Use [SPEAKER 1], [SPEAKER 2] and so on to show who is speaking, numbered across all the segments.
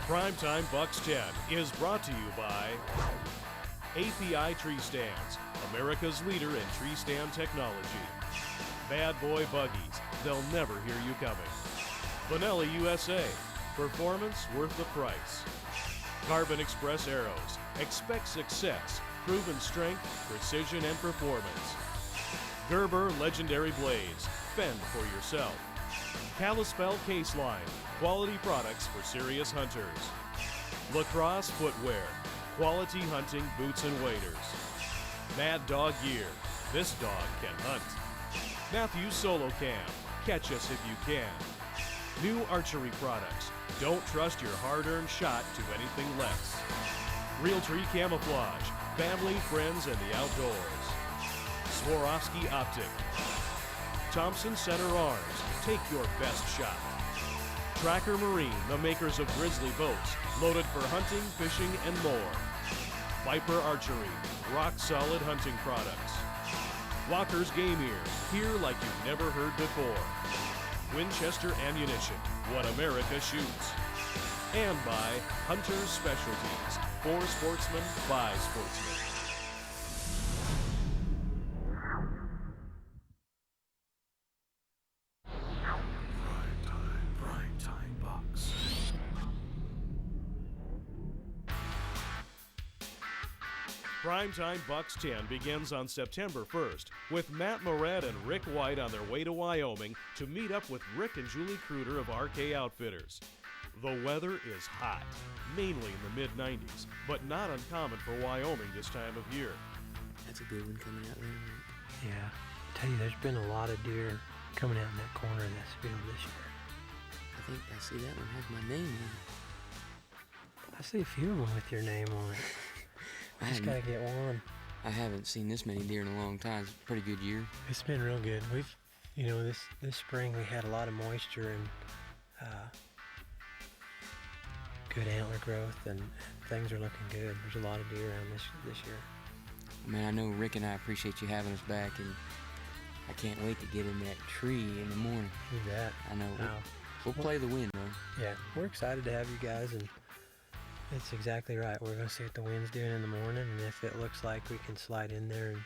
[SPEAKER 1] Primetime Bucks 10 is brought to you by API Tree Stands, America's leader in tree stand technology. Bad Boy Buggies, they'll never hear you coming. Vanelli USA, performance worth the price. Carbon Express Arrows, expect success, proven strength, precision, and performance. Gerber Legendary Blades, fend for yourself. Kalispell Case Line, quality products for serious hunters. Lacrosse Footwear, quality hunting boots and waders. Mad Dog Gear, this dog can hunt. Matthews Solo Cam, catch us if you can. New archery products, don't trust your hard-earned shot to anything less. Realtree Camouflage, family, friends, and the outdoors. Swarovski Optic. Thompson Center Arms, take your best shot. Tracker Marine, the makers of Grizzly boats, loaded for hunting, fishing, and more. Viper Archery, rock-solid hunting products. Walker's Game Ear, hear like you've never heard before. Winchester Ammunition, what America shoots. And by Hunter's Specialties, for sportsmen, by sportsmen. Primetime Bucks. Primetime Bucks 10 begins on September 1st with Matt Moret and Rick White on their way to Wyoming to meet up with Rick and Julie Kruder of RK Outfitters. The weather is hot, mainly in the mid-90s, but not uncommon for Wyoming this time of year.
[SPEAKER 2] That's a good one coming out there.
[SPEAKER 3] Yeah, I tell you, there's been a lot of deer coming out in that corner of this field this year.
[SPEAKER 2] I think I see that one has my name on it.
[SPEAKER 3] I see a few of them with your name on it. I just gotta get one.
[SPEAKER 2] I haven't seen this many deer in a long time. It's a pretty good year.
[SPEAKER 3] It's been real good. We've, this spring we had a lot of moisture and good antler growth, and things are looking good. There's a lot of deer around this year.
[SPEAKER 2] Man, I know Rick and I appreciate you having us back, and I can't wait to get in that tree in the morning.
[SPEAKER 3] You bet.
[SPEAKER 2] I know. We'll play the wind, man.
[SPEAKER 3] Yeah, we're excited to have you guys, and it's exactly right. We're going to see what the wind's doing in the morning, and if it looks like we can slide in there and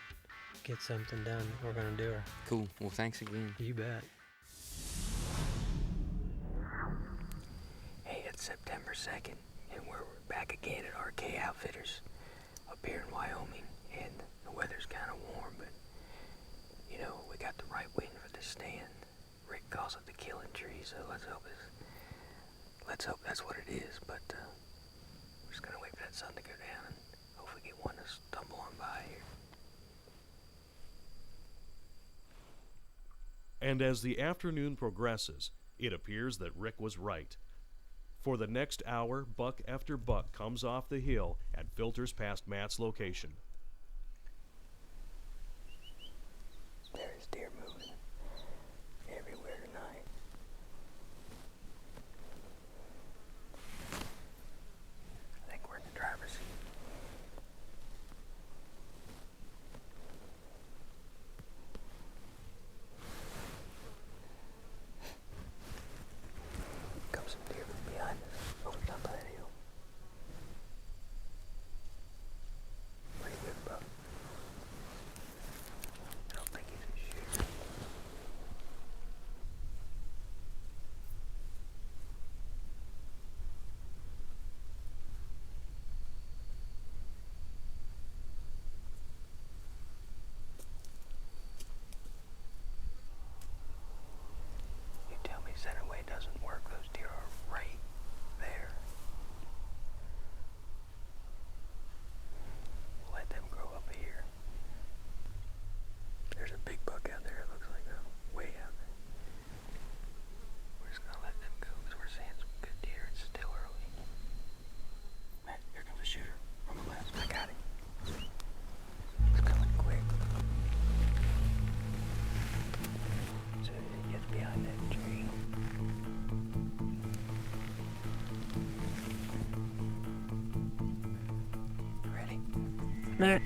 [SPEAKER 3] get something done, we're going to do it.
[SPEAKER 2] Cool. Well, thanks again.
[SPEAKER 3] You bet. Hey, it's September 2nd, and we're back again at RK Outfitters up here in Wyoming, and the weather's kind of warm, but, we got the right wind for this stand. Rick calls it the killing tree, so let's hope that's what it is, but we're just gonna wait for that sun to go down and hopefully get one to stumble on by here.
[SPEAKER 1] And as the afternoon progresses, it appears that Rick was right. For the next hour, buck after buck comes off the hill and filters past Matt's location.
[SPEAKER 3] There's deer moving everywhere tonight. I think we're in the driver's seat. Come some deer from behind us, over top of that hill. Pretty good buck. I don't think he's a shooter. You tell me center way doesn't work, those deer are right there. We'll let them grow up here. There's a big buck out there, it looks like, way out there. We're just gonna let them go because we're seeing some good deer. It's still early. Man, here comes a shooter from the left. I got him. It's coming quick. So he gets behind that tree. Ready? Nah.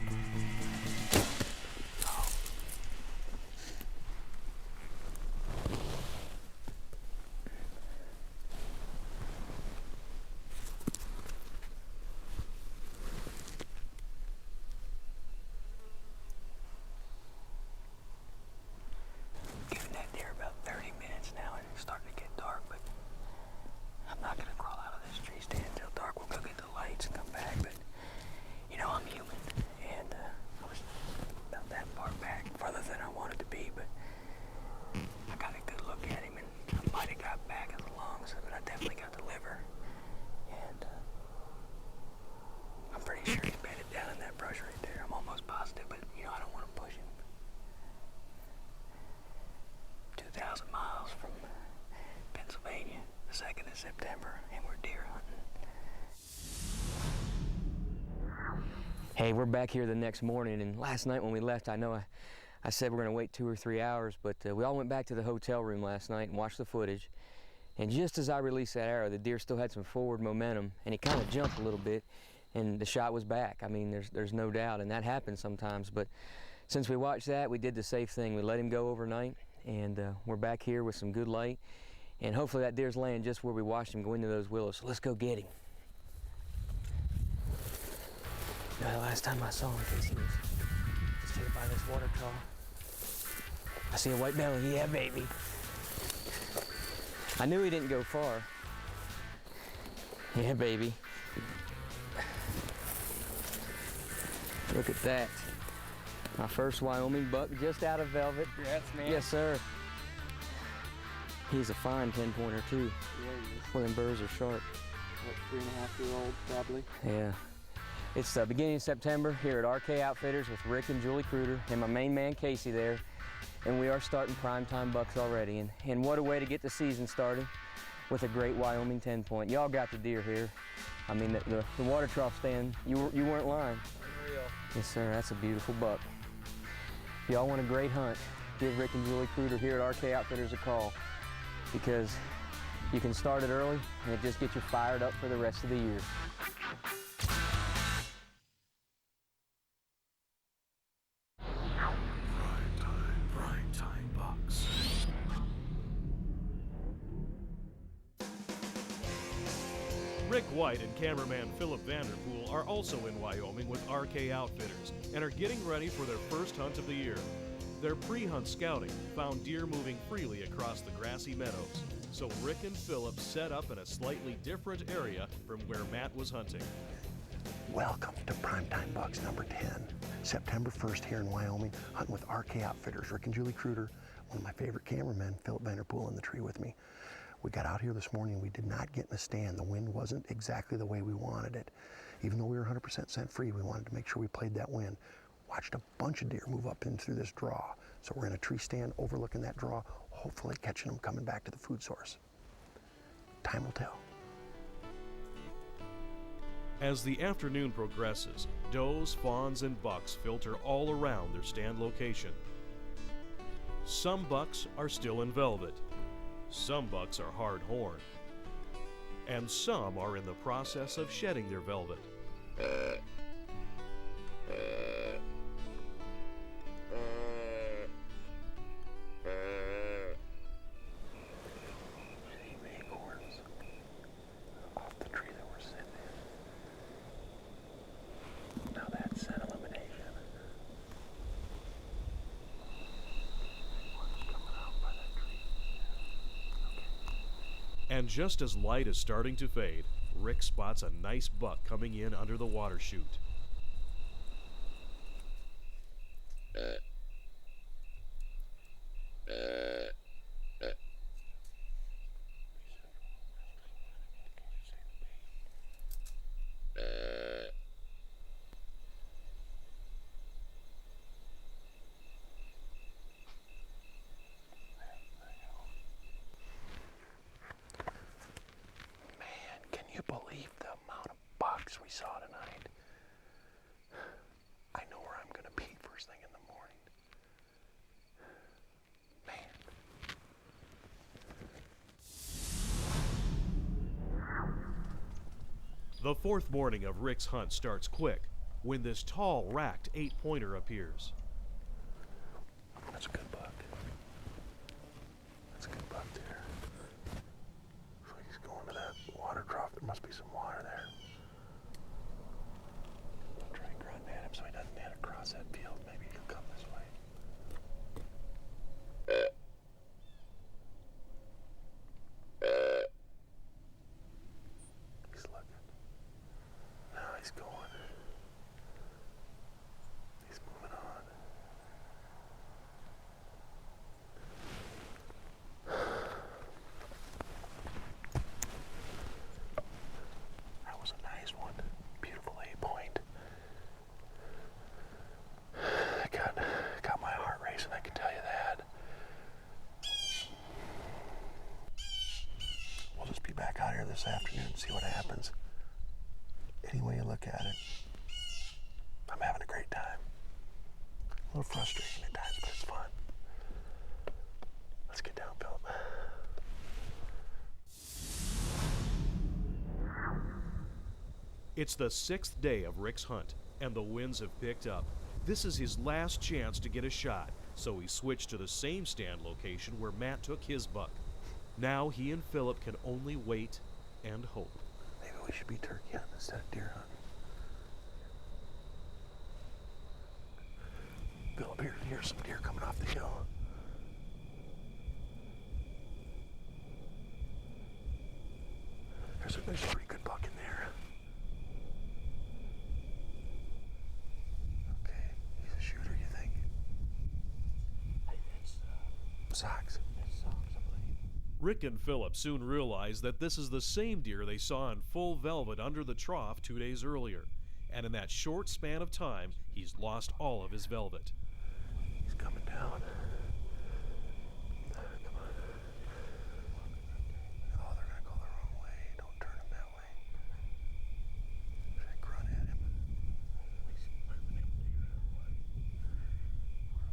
[SPEAKER 3] than I wanted to be, but I got a good look at him, and I might have got back of the lungs, but I definitely got the liver. And I'm pretty sure he's bedded down in that brush right there. I'm almost positive, but you know, I don't want to push him. 2,000 miles from Pennsylvania, the 2nd of September, and we're deer hunting. Hey, we're back here the next morning, and last night when we left, I know I said we're gonna wait 2 or 3 hours, but we all went back to the hotel room last night and watched the footage. And just as I released that arrow, the deer still had some forward momentum, and he kind of jumped a little bit, and the shot was back. I mean, there's no doubt, and that happens sometimes. But since we watched that, we did the safe thing. We let him go overnight, and we're back here with some good light, and hopefully that deer's laying just where we watched him go into those willows. So let's go get him. You know, the last time I saw him, Casey, was just here by this water trough. I see a white belly. Yeah, baby. I knew he didn't go far. Yeah, baby. Look at that. My first Wyoming buck just out of velvet.
[SPEAKER 2] Congrats, man.
[SPEAKER 3] Yes, sir. He's a fine 10-pointer, too.
[SPEAKER 2] Yeah, he is.
[SPEAKER 3] Well, them burrs are sharp.
[SPEAKER 2] What, 3.5-year-old, probably?
[SPEAKER 3] Yeah. It's the beginning of September here at RK Outfitters with Rick and Julie Kruder and my main man Casey there. And we are starting primetime bucks already. And what a way to get the season started with a great Wyoming 10-point. Y'all got the deer here. I mean, the water trough stand, you weren't lying.
[SPEAKER 2] Unreal.
[SPEAKER 3] Yes, sir, that's a beautiful buck. If y'all want a great hunt, give Rick and Julie Kruder here at RK Outfitters a call, because you can start it early and it just gets you fired up for the rest of the year.
[SPEAKER 1] Primetime Bucks. Rick White and cameraman Philip Vanderpool are also in Wyoming with RK Outfitters and are getting ready for their first hunt of the year. Their pre-hunt scouting found deer moving freely across the grassy meadows, so Rick and Philip set up in a slightly different area from where Matt was hunting.
[SPEAKER 4] Welcome to Primetime Bucks number 10. September 1st here in Wyoming, hunting with RK Outfitters. Rick and Julie Kruder, one of my favorite cameramen, Philip Vanderpool, in the tree with me. We got out here this morning, we did not get in the stand. The wind wasn't exactly the way we wanted it. Even though we were 100% scent free, we wanted to make sure we played that wind. Watched a bunch of deer move up in through this draw. So we're in a tree stand overlooking that draw, hopefully catching them coming back to the food source. Time will tell.
[SPEAKER 1] As the afternoon progresses, does, fawns, and bucks filter all around their stand location. Some bucks are still in velvet, some bucks are hard horn, and some are in the process of shedding their velvet.
[SPEAKER 4] Acorns off the tree that we're sitting in. Now that's scent elimination. One's coming out by that tree.
[SPEAKER 1] And just as light is starting to fade, Rick spots a nice buck coming in under the water chute.
[SPEAKER 4] Man, can you believe the amount of bucks we saw tonight? I know where I'm gonna be first thing in the morning. Man.
[SPEAKER 1] The fourth morning of Rick's hunt starts quick when this tall, racked 8-pointer appears.
[SPEAKER 4] That's a good buck. That's a good buck there. So he's going to that water trough. There must be some water there. I'll try and grunt at him so he doesn't head across that field. Maybe he'll come this way. He's looking. Now he's going. He's moving on. see what happens. Any way you look at it, I'm having a great time. A little frustrating at times, but it's fun. Let's get down, Philip.
[SPEAKER 1] It's the 6th day of Rick's hunt, and the winds have picked up. This is his last chance to get a shot, so he switched to the same stand location where Matt took his buck. Now he and Philip can only wait and hope.
[SPEAKER 4] Maybe we should be turkey hunting instead of deer hunting. Philip, here's some deer coming off the hill. There's a pretty good buck in there. Okay, he's a shooter, you think? I think that's Socks. That's Socks, I believe.
[SPEAKER 1] Rick and Philip soon realize that this is the same deer they saw in full velvet under the trough 2 days earlier. And in that short span of time, he's lost all of his velvet.
[SPEAKER 4] He's coming down. Come on. Oh, they're gonna go the wrong way. Don't turn them that way. Should I grunt at him? Or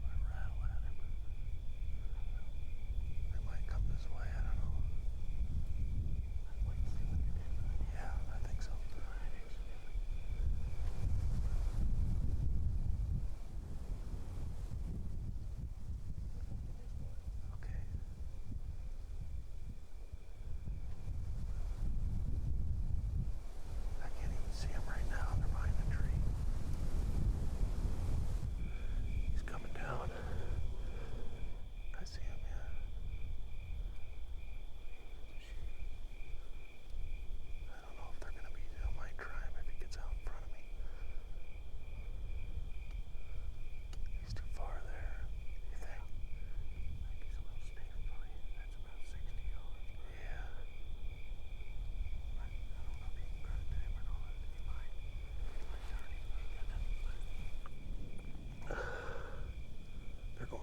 [SPEAKER 4] do I rattle at him? They might come this way, I don't know. Yeah, I think so. Okay. I can't even see him right now. They're behind the tree. He's coming down. I see him, yeah. I don't know if they're going to be. I might try him if he gets out in front of me. He's too far there. You think? I think he's a little stand for you. That's about 60 yards. Yeah. I don't know if he can grunt to him or not. He might.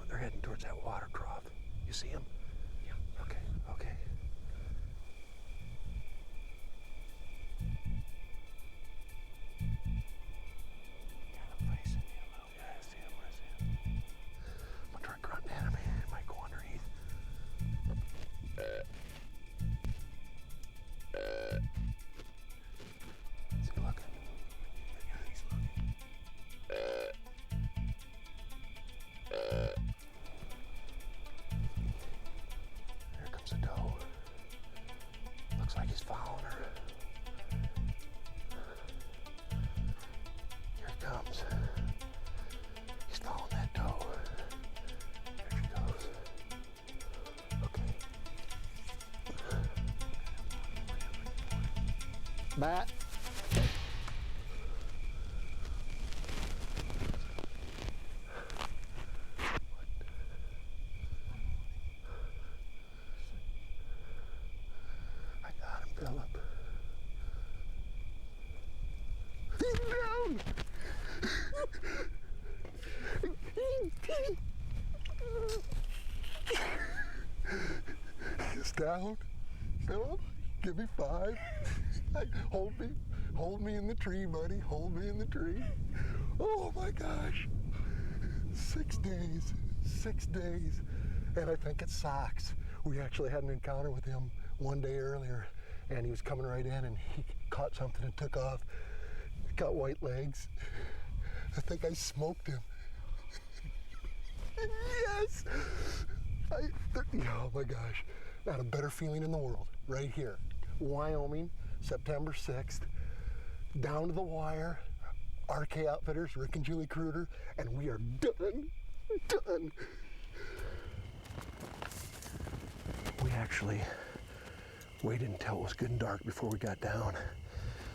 [SPEAKER 4] They're heading towards that water trough. You see him? Yeah. Okay. Kind of facing me a little. Yeah, I see him. I'm gonna try grunting at him. He might go underneath. Is he looking? Yeah, he's looking. There comes a doe. Looks like he's following her. Here he comes. He's following that doe. There she goes. Okay. Matt. I got him, Philip. He's down! He's down. Philip, give me 5. Hold me in the tree, buddy. Hold me in the tree. Oh my gosh. 6 days. 6 days. And I think it's Socks. We actually had an encounter with him 1 day earlier, and he was coming right in and he caught something and took off. Got white legs. I think I smoked him. Yes! Oh my gosh. Not a better feeling in the world. Right here. Wyoming, September 6th. Down to the wire. RK Outfitters, Rick and Julie Kruder, and we are done. Done. We actually waited until it was good and dark before we got down.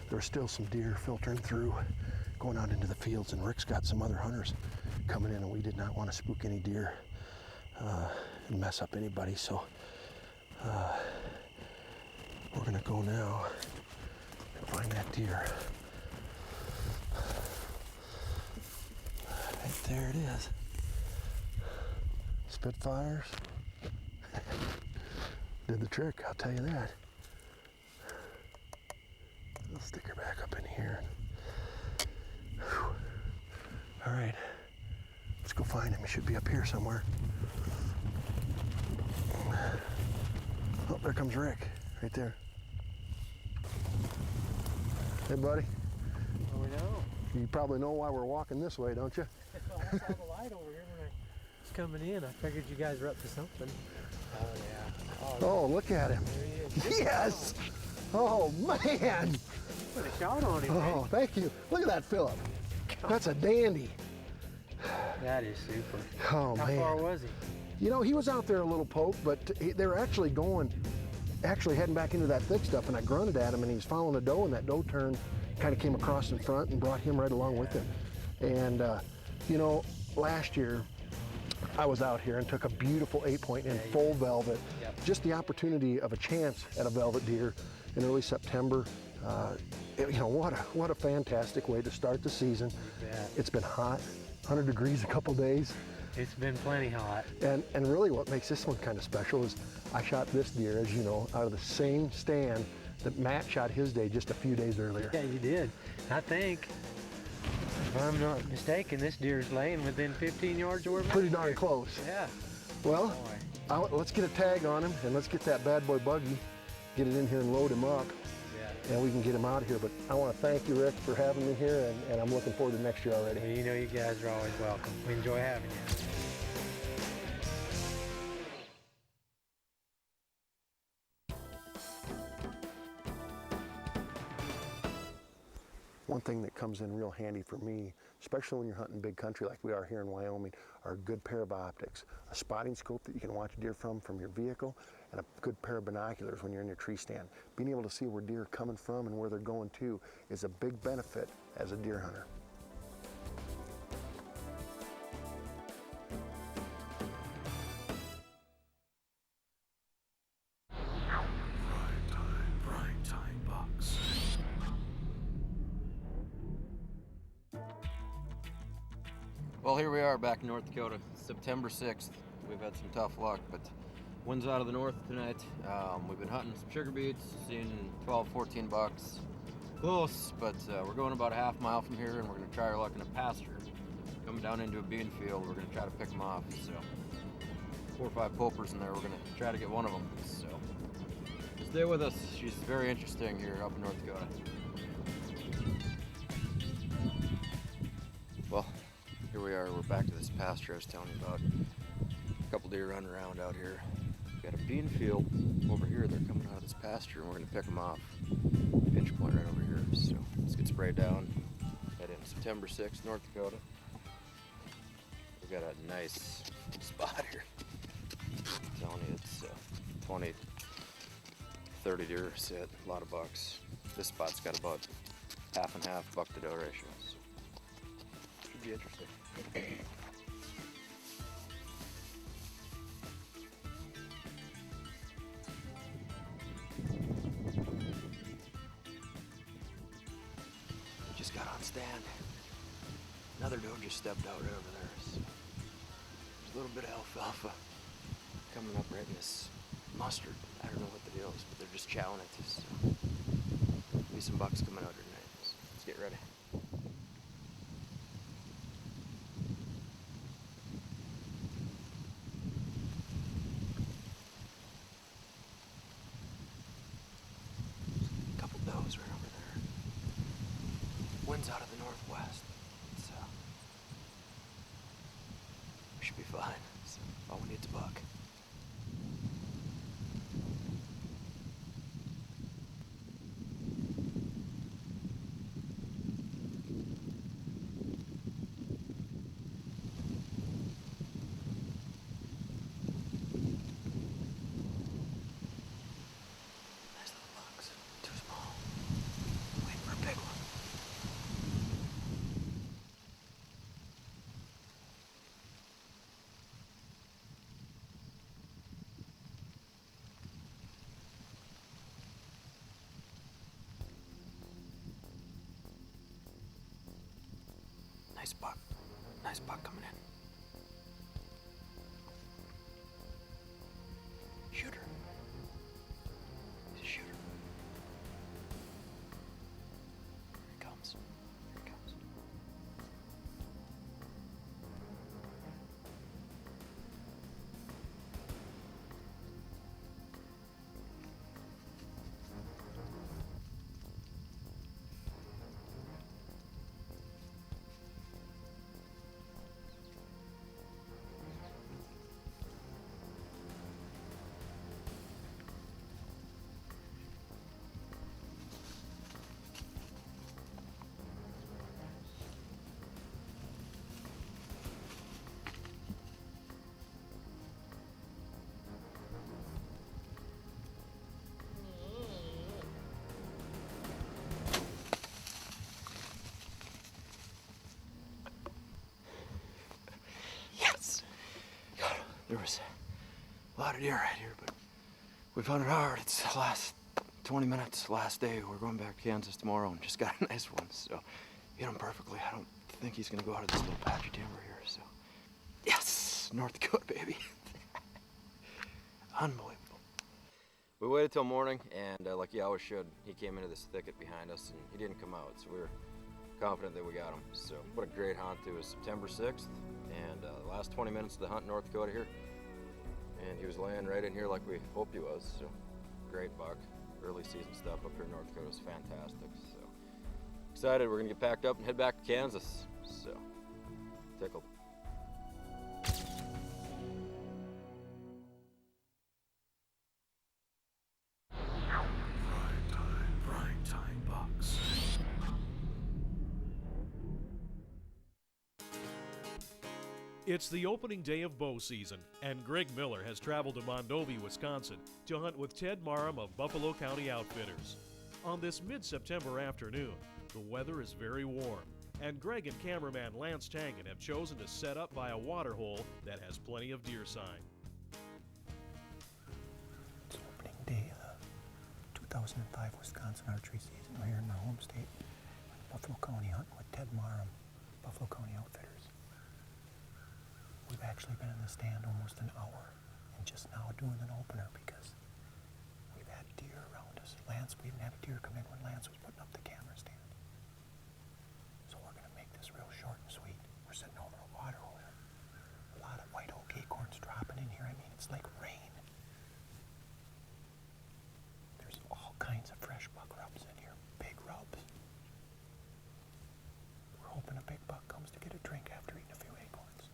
[SPEAKER 4] There were still some deer filtering through, going out into the fields, and Rick's got some other hunters coming in, and we did not want to spook any deer and mess up anybody, so we're gonna go now and find that deer. Right there it is. Spitfires. Did the trick, I'll tell you that. I'll stick her back up in here. Whew. All right, let's go find him. He should be up here somewhere. Oh, there comes Rick, right there. Hey, buddy.
[SPEAKER 5] Oh, we know.
[SPEAKER 4] You probably know why we're walking this way, don't you?
[SPEAKER 5] I saw the light over here when I was coming in. I figured you guys were up to something. Oh, yeah.
[SPEAKER 4] Oh, look at him.
[SPEAKER 5] There he is.
[SPEAKER 4] Yes! Oh, man!
[SPEAKER 5] Put a shot on him,
[SPEAKER 4] Oh,
[SPEAKER 5] man.
[SPEAKER 4] thank you. Look at that, Philip. That's a dandy.
[SPEAKER 5] That is super.
[SPEAKER 4] Oh,
[SPEAKER 5] How
[SPEAKER 4] man.
[SPEAKER 5] far was he?
[SPEAKER 4] You know, he was out there a little poke, but they were actually heading back into that thick stuff, and I grunted at him, and he was following a doe, and that doe turned, kind of came across in front and brought him right along with him. And, you know, last year, I was out here and took a beautiful 8-point in full velvet.
[SPEAKER 5] Yep.
[SPEAKER 4] Just the opportunity of a chance at a velvet deer in early September. You know, what a fantastic way to start the season.
[SPEAKER 5] You bet.
[SPEAKER 4] It's been hot, 100 degrees a couple days.
[SPEAKER 5] It's been plenty hot.
[SPEAKER 4] And really what makes this one kind of special is I shot this deer, as you know, out of the same stand that Matt shot his day just a few days earlier.
[SPEAKER 5] Yeah, you did. I think, if I'm not mistaken, this deer's laying within 15 yards of where
[SPEAKER 4] Pretty darn close.
[SPEAKER 5] Yeah.
[SPEAKER 4] Well,
[SPEAKER 5] Boy.
[SPEAKER 4] let's get a tag on him and let's get that bad boy buggy, get it in here and load him up,
[SPEAKER 5] Yeah.
[SPEAKER 4] and we can get him out of here. But I want to thank you, Rick, for having me here, and I'm looking forward to next year already.
[SPEAKER 5] Well, you know you guys are always welcome. We enjoy having you.
[SPEAKER 4] One thing that comes in real handy for me, especially when you're hunting big country like we are here in Wyoming, are a good pair of optics. A spotting scope that you can watch deer from your vehicle, and a good pair of binoculars when you're in your tree stand. Being able to see where deer are coming from and where they're going to is a big benefit as a deer hunter.
[SPEAKER 1] PrimeTime Bucks.
[SPEAKER 2] Well, here we are back in North Dakota, September 6th. We've had some tough luck, but wind's out of the north tonight. We've been hunting some sugar beets, seeing 12, 14 bucks. Close, but we're going about a half mile from here, and we're going to try our luck in a pasture. Coming down into a bean field, we're going to try to pick them off. So 4 or 5 poppers in there, we're going to try to get one of them. So stay with us. She's very interesting here up in North Dakota. Well, here we are. We're back to this pasture I was telling you about. A couple deer running around out here. We've got a bean field over here. They're coming out of this pasture, and we're going to pick them off. Pinch point right over here. So let's get sprayed down. Head in September 6th, North Dakota. We've got a nice spot here. I'm telling you, it's 20, 30 deer sit, a lot of bucks. This spot's got about half and half buck to doe ratio. So should be interesting. Just got on stand. Another doe just stepped out right over there. So there's a little bit of alfalfa coming up right in this mustard. I don't know what the deal is, but they're just chowing it. So be some bucks coming out here tonight. So let's get ready. Couple does right over there. Wind's out of the northwest. So we should be fine. So all we need is a buck. Nice little bucks. Too small. Waiting for a big one. Nice buck. Nice buck coming in. Shooter. He's a shooter. There was a lot of deer right here, but we've hunted hard. It's the last 20 minutes, last day. We're going back to Kansas tomorrow and just got a nice one, so hit him perfectly. I don't think he's gonna go out of this little patch of timber here, so. Yes, North Dakota, baby. Unbelievable. We waited till morning, and like he always should, he came into this thicket behind us, and he didn't come out, so we were confident that we got him. So what a great hunt. It was September 6th, and the last 20 minutes of the hunt in North Dakota here, and he was laying right in here like we hoped he was, so great buck. Early season stuff up here in North Dakota is fantastic, so excited. We're gonna get packed up and head back to Kansas, so tickled.
[SPEAKER 1] PrimeTime Bucks. It's the opening day of bow season, and Greg Miller has traveled to Mondovi, Wisconsin to hunt with Ted Marham of Buffalo County Outfitters. On this mid-September afternoon, the weather is very warm, and Greg and cameraman Lance Tangen have chosen to set up by a water hole that has plenty of deer sign.
[SPEAKER 4] It's opening day of the 2005 Wisconsin archery season. We're here in my home state, Buffalo County, hunting with Ted Marham, Buffalo County Outfitters. We've actually been in the stand almost an hour and just now doing an opener because we've had deer around us. We even had a deer come in when Lance was putting up the camera stand. So we're going to make this real short and sweet. We're sitting over a water hole here. A lot of white oak acorns dropping in here. I mean, it's like rain. There's all kinds of fresh buck rubs in here, big rubs. We're hoping a big buck comes to get a drink after eating a few acorns.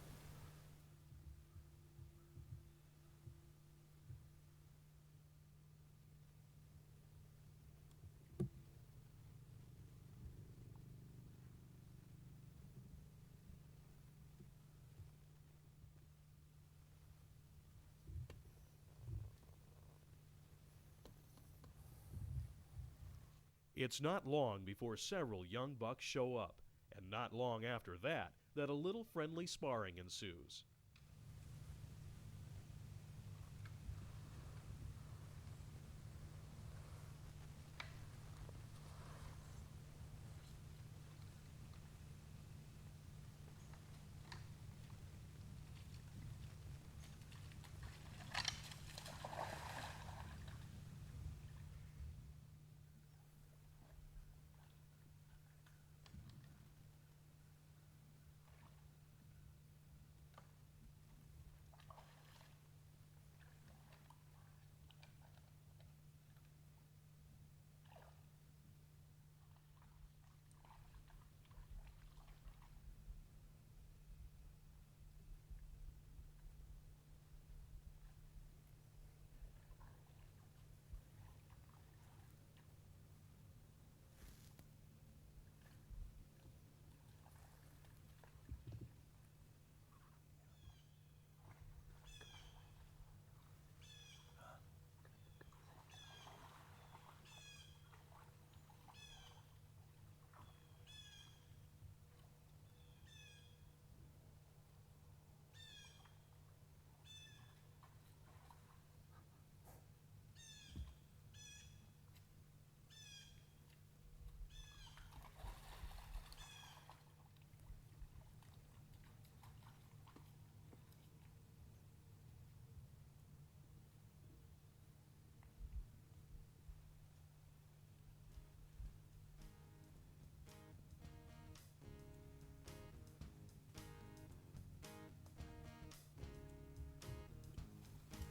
[SPEAKER 1] It's not long before several young bucks show up, and not long after that a little friendly sparring ensues.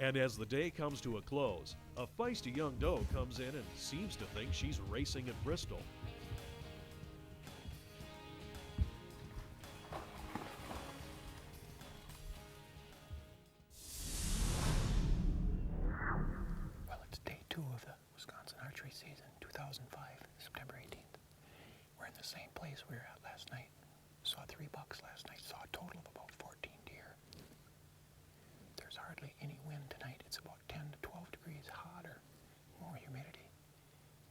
[SPEAKER 1] And as the day comes to a close, a feisty young doe comes in and seems to think she's racing at Bristol.
[SPEAKER 4] Well, it's day 2 of the Wisconsin archery season, 2005, September 18th. We're in the same place we were at last night. Saw 3 bucks last night, saw a total of about 14 deer. There's hardly any wind tonight. It's about 10 to 12 degrees hotter, more humidity.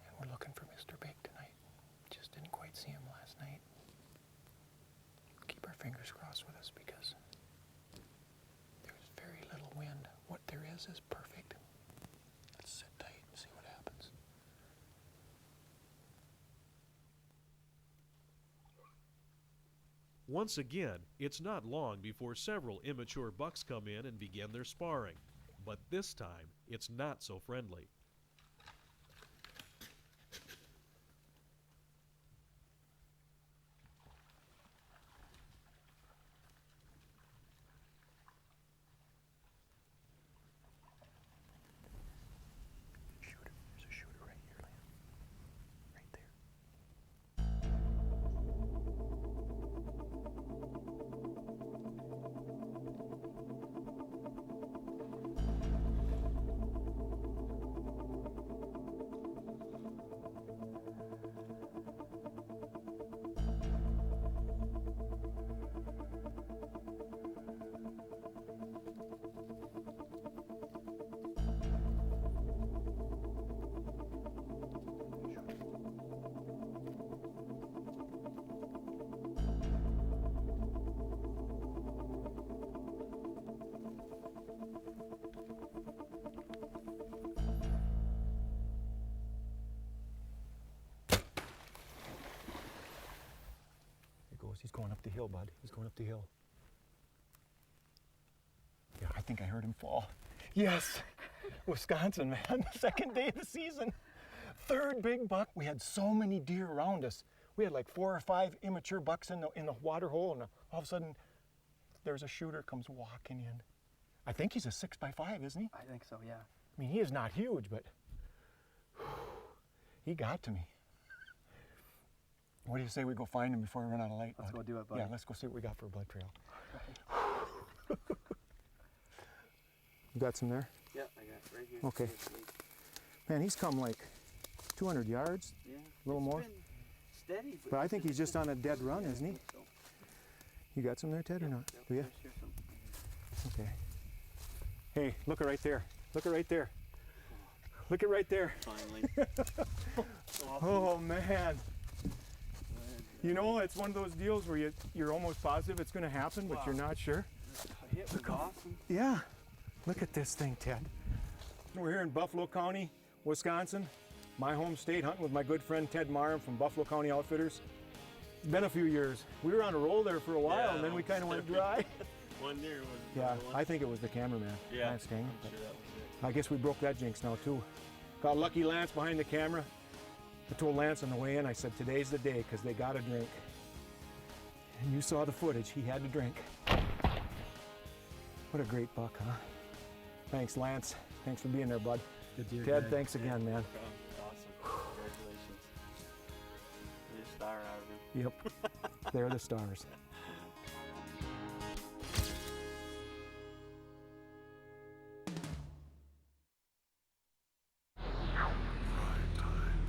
[SPEAKER 4] And we're looking for Mr. Big tonight. Just didn't quite see him last night. Keep our fingers crossed with us because there's very little this is perfect. Let's sit tight and see what happens.
[SPEAKER 1] Once again, it's not long before several immature bucks come in and begin their sparring. But this time, it's not so friendly.
[SPEAKER 4] Shooter. There's a shooter right here, Lamb. Right there. He's going up the hill, bud. He's going up the hill. Yeah, I think I heard him fall. Yes, Wisconsin, man. Second day of the season. Third big buck. We had so many deer around us. We had like 4 or 5 immature bucks in the water hole, and all of a sudden, there's a shooter comes walking in. I think he's a 6x5, isn't he?
[SPEAKER 6] I think so, yeah.
[SPEAKER 4] I mean, he is not huge, but he got to me. What do you say we go find him before we run out of light?
[SPEAKER 6] Let's
[SPEAKER 4] bud?
[SPEAKER 6] go do it, buddy.
[SPEAKER 4] Yeah, let's go see what we got for a blood trail. You got some there?
[SPEAKER 6] Yeah, I got it right here.
[SPEAKER 4] Okay. Man, he's come like 200 yards,
[SPEAKER 6] Yeah.
[SPEAKER 4] a little more.
[SPEAKER 6] Been steady,
[SPEAKER 4] But I think he's just on a dead run, isn't he?
[SPEAKER 6] So,
[SPEAKER 4] You got some there, Ted, or not? Do you?
[SPEAKER 6] there's here some.
[SPEAKER 4] Okay. Hey, look it right there. Look it right there. Look it right there.
[SPEAKER 6] Finally.
[SPEAKER 4] Oh, man. You know, it's one of those deals where you're almost positive it's going to happen, but you're not sure.
[SPEAKER 6] A hit was awesome.
[SPEAKER 4] Yeah. Look at this thing, Ted. We're here in Buffalo County, Wisconsin, my home state, hunting with my good friend Ted Marham from Buffalo County Outfitters. It's been a few years. We were on a roll there for a while, and then we kind of went dry.
[SPEAKER 6] One year was.
[SPEAKER 4] Yeah, I think it was the cameraman.
[SPEAKER 6] Yeah,
[SPEAKER 4] Lance King.
[SPEAKER 6] I'm sure that was it.
[SPEAKER 4] I guess we broke that jinx now, too. Got lucky Lance behind the camera. I told Lance on the way in, I said, today's the day, because they got a drink. And you saw the footage, he had to drink. What a great buck, huh? Thanks, Lance. Thanks for being there, bud.
[SPEAKER 6] Good deer,
[SPEAKER 4] Ted,
[SPEAKER 6] guys.
[SPEAKER 4] thanks again, man.
[SPEAKER 6] Awesome. Congratulations. You're a star out of him.
[SPEAKER 4] Yep, they're the stars.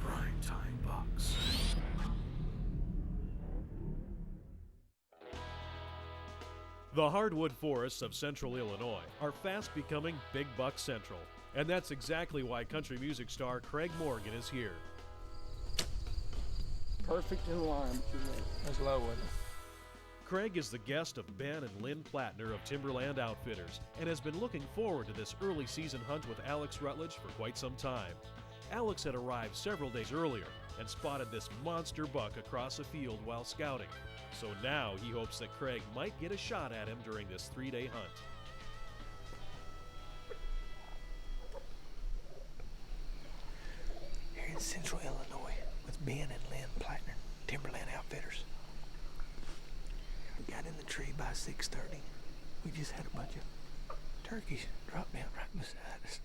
[SPEAKER 1] PrimeTime Bucks. The hardwood forests of central Illinois are fast becoming Big Buck Central, and that's exactly why country music star Craig Morgan is here.
[SPEAKER 7] Perfect in line. That's low, wasn't it?
[SPEAKER 1] Craig is the guest of Ben and Lynn Plattner of Timberland Outfitters and has been looking forward to this early season hunt with Alex Rutledge for quite some time. Alex had arrived several days earlier and spotted this monster buck across a field while scouting. So now he hopes that Craig might get a shot at him during this 3-day hunt.
[SPEAKER 3] Here in central Illinois with Ben and Lynn Plattner, Timberland Outfitters. We got in the tree by 6:30. We just had a bunch of turkeys drop down right beside us.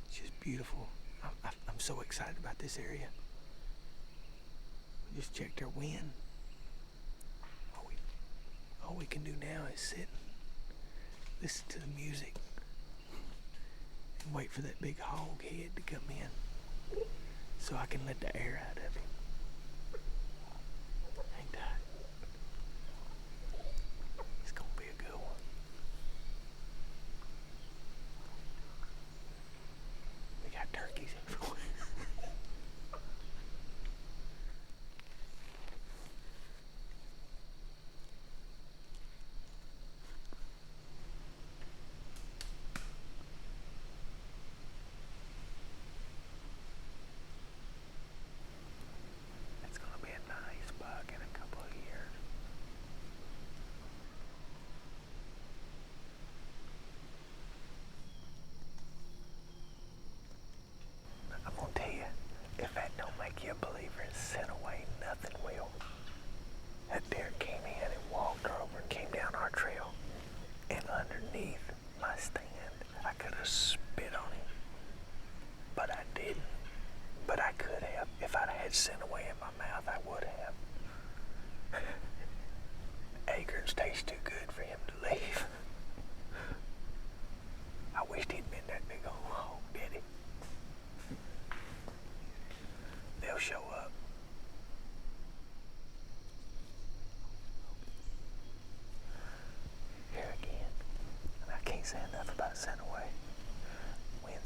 [SPEAKER 3] It's just beautiful. I'm so excited about this area. We just checked our wind. All we can do now is sit and listen to the music and wait for that big hog head to come in so I can let the air out of him. Hang tight. It's gonna be a good one. We got turkeys everywhere.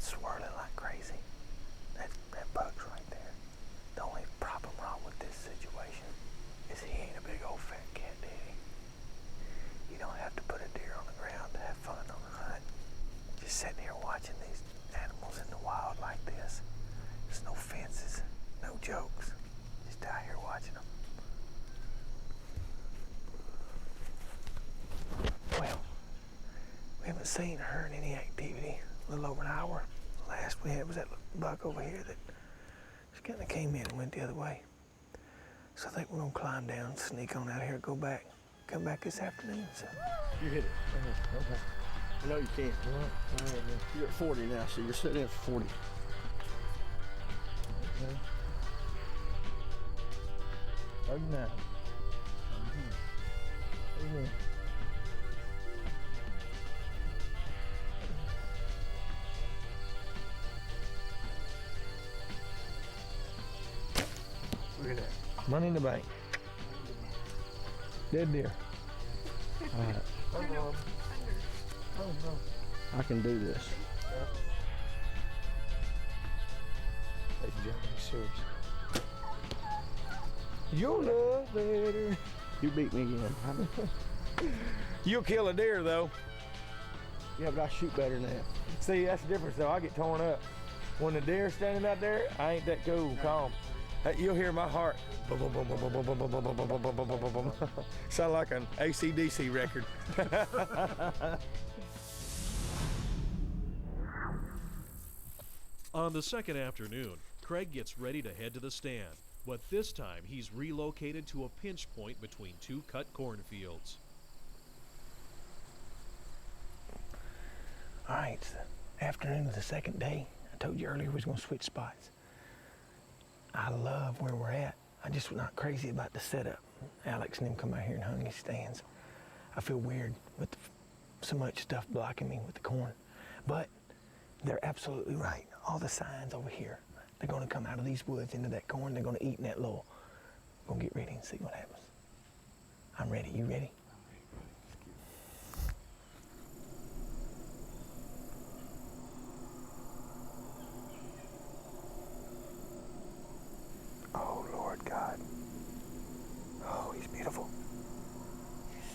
[SPEAKER 4] swirling like crazy. That bug's right there. The only problem wrong with this situation is he ain't a big old fat cat daddy. You don't have to put a deer on the ground to have fun on a hunt. Just sitting here watching these animals in the wild like this. There's no fences, no jokes. Just out here watching them. Well, we haven't seen or heard any activity. A little over an hour. Last we had was that buck over here that just kind of came in and went the other way. So I think we're gonna climb down, sneak on out here, go back, come back this afternoon. So.
[SPEAKER 7] You hit it. Okay. I know you can. All right, man. You're at 40 now, so you're sitting at 40. Okay. 39. Amen. Look at that. Money in the bank. Dead deer. All right. I can do this. Ladies and gentlemen, he's serious. Your love letter. You beat me again. You'll kill a deer though. Yeah, but I shoot better than that. See, that's the difference though. I get torn up. When the deer's standing out there, I ain't that cool, calm. You'll hear my heart. Boom, boom, boom, boom, boom, boom, boom, boom, boom, boom, boom, boom, boom, boom. Sound like an AC/DC record.
[SPEAKER 1] On the second afternoon, Craig gets ready to head to the stand, but this time he's relocated to a pinch point between two cut cornfields.
[SPEAKER 4] All right, it's the afternoon of the second day. I told you earlier we was gonna switch spots. I love where we're at. I just not crazy about the setup. Alex and him come out here and hung these stands. I feel weird with so much stuff blocking me with the corn. But they're absolutely right. All the signs over here, they're gonna come out of these woods into that corn. They're gonna eat in that lull. We're gonna get ready and see what happens. I'm ready. You ready? Oh, Lord God. Oh, he's beautiful.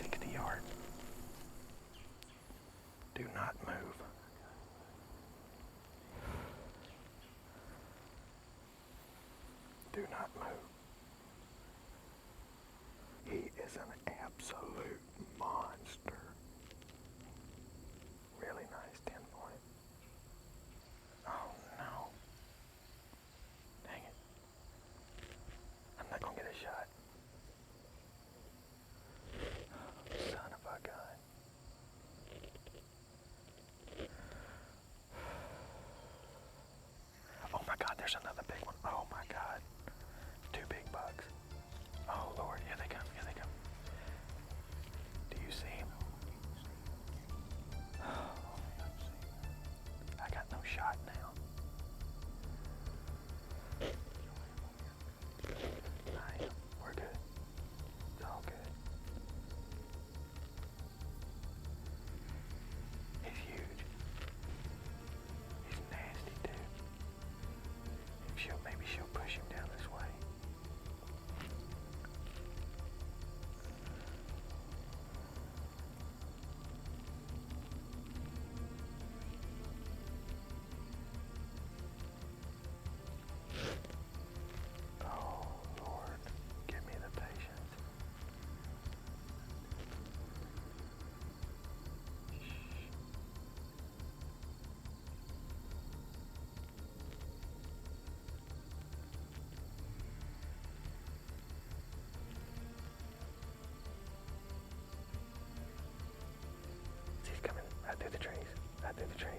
[SPEAKER 4] 60 yards. Do not move. Do not move. He is an absolute monster. Really nice 10-point. Oh, no. Dang it. I'm not gonna get a shot. Son of a gun. Oh my God, there's another big one. Oh my God. Two big bugs. Oh Lord, here they come, here they come. Do you see him? I got no shot now. I am. We're good. It's all good. He's huge. He's nasty too. Maybe she'll push him down this way. Oh, Lord, give me the patience. He's coming out through the trees, out through the trees.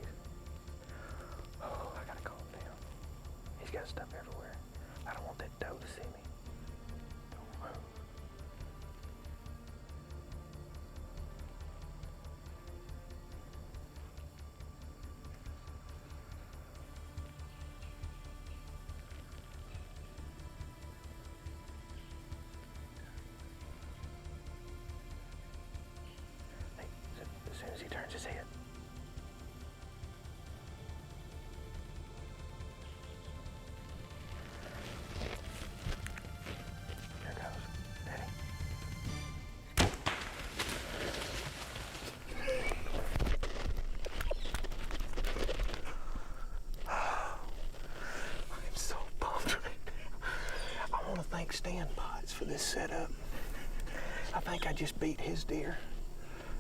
[SPEAKER 4] Oh, I gotta calm down. He's got stuff everywhere. I don't want that doe to see me. Don't move. Hey, as soon as he turns his head. stand pots for this setup. I think I just beat his deer.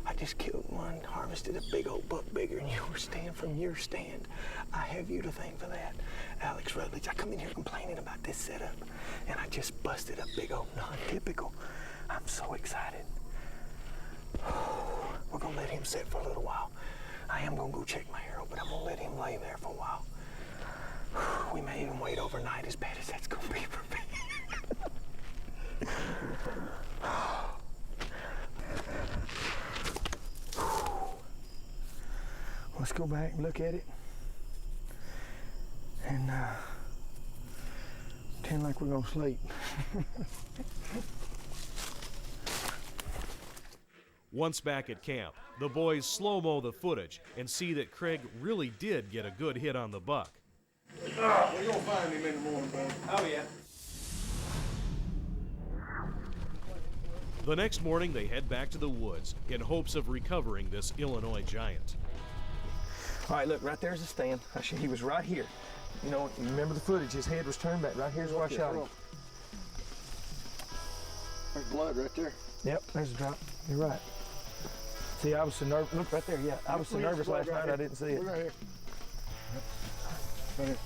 [SPEAKER 4] I just killed one, harvested a big old buck bigger than your stand from your stand. I have you to thank for that. Alex Rutledge, I come in here complaining about this setup, and I just busted a big old non-typical. I'm so excited. We're gonna let him sit for a little while. I am gonna go check my arrow, but I'm gonna let him lay there for a while. We may even wait overnight, as bad as that's gonna be for me. Let's go back and look at it and pretend like we're gonna sleep.
[SPEAKER 1] Once back at camp, the boys slow-mo the footage and see that Craig really did get a good hit on the buck.
[SPEAKER 7] We're gonna find him in the morning, buddy.
[SPEAKER 6] Oh, yeah.
[SPEAKER 1] The next morning, they head back to the woods in hopes of recovering this Illinois giant.
[SPEAKER 4] All right, look, right there's the stand. He was right here. You know, you remember the footage, his head was turned back. Right here's where I shot him.
[SPEAKER 7] There's blood right there.
[SPEAKER 4] Yep, there's a drop. You're right. See, I was so nervous. Look right there, yeah. I was so nervous last night I didn't see it.
[SPEAKER 7] Look right here. Right here.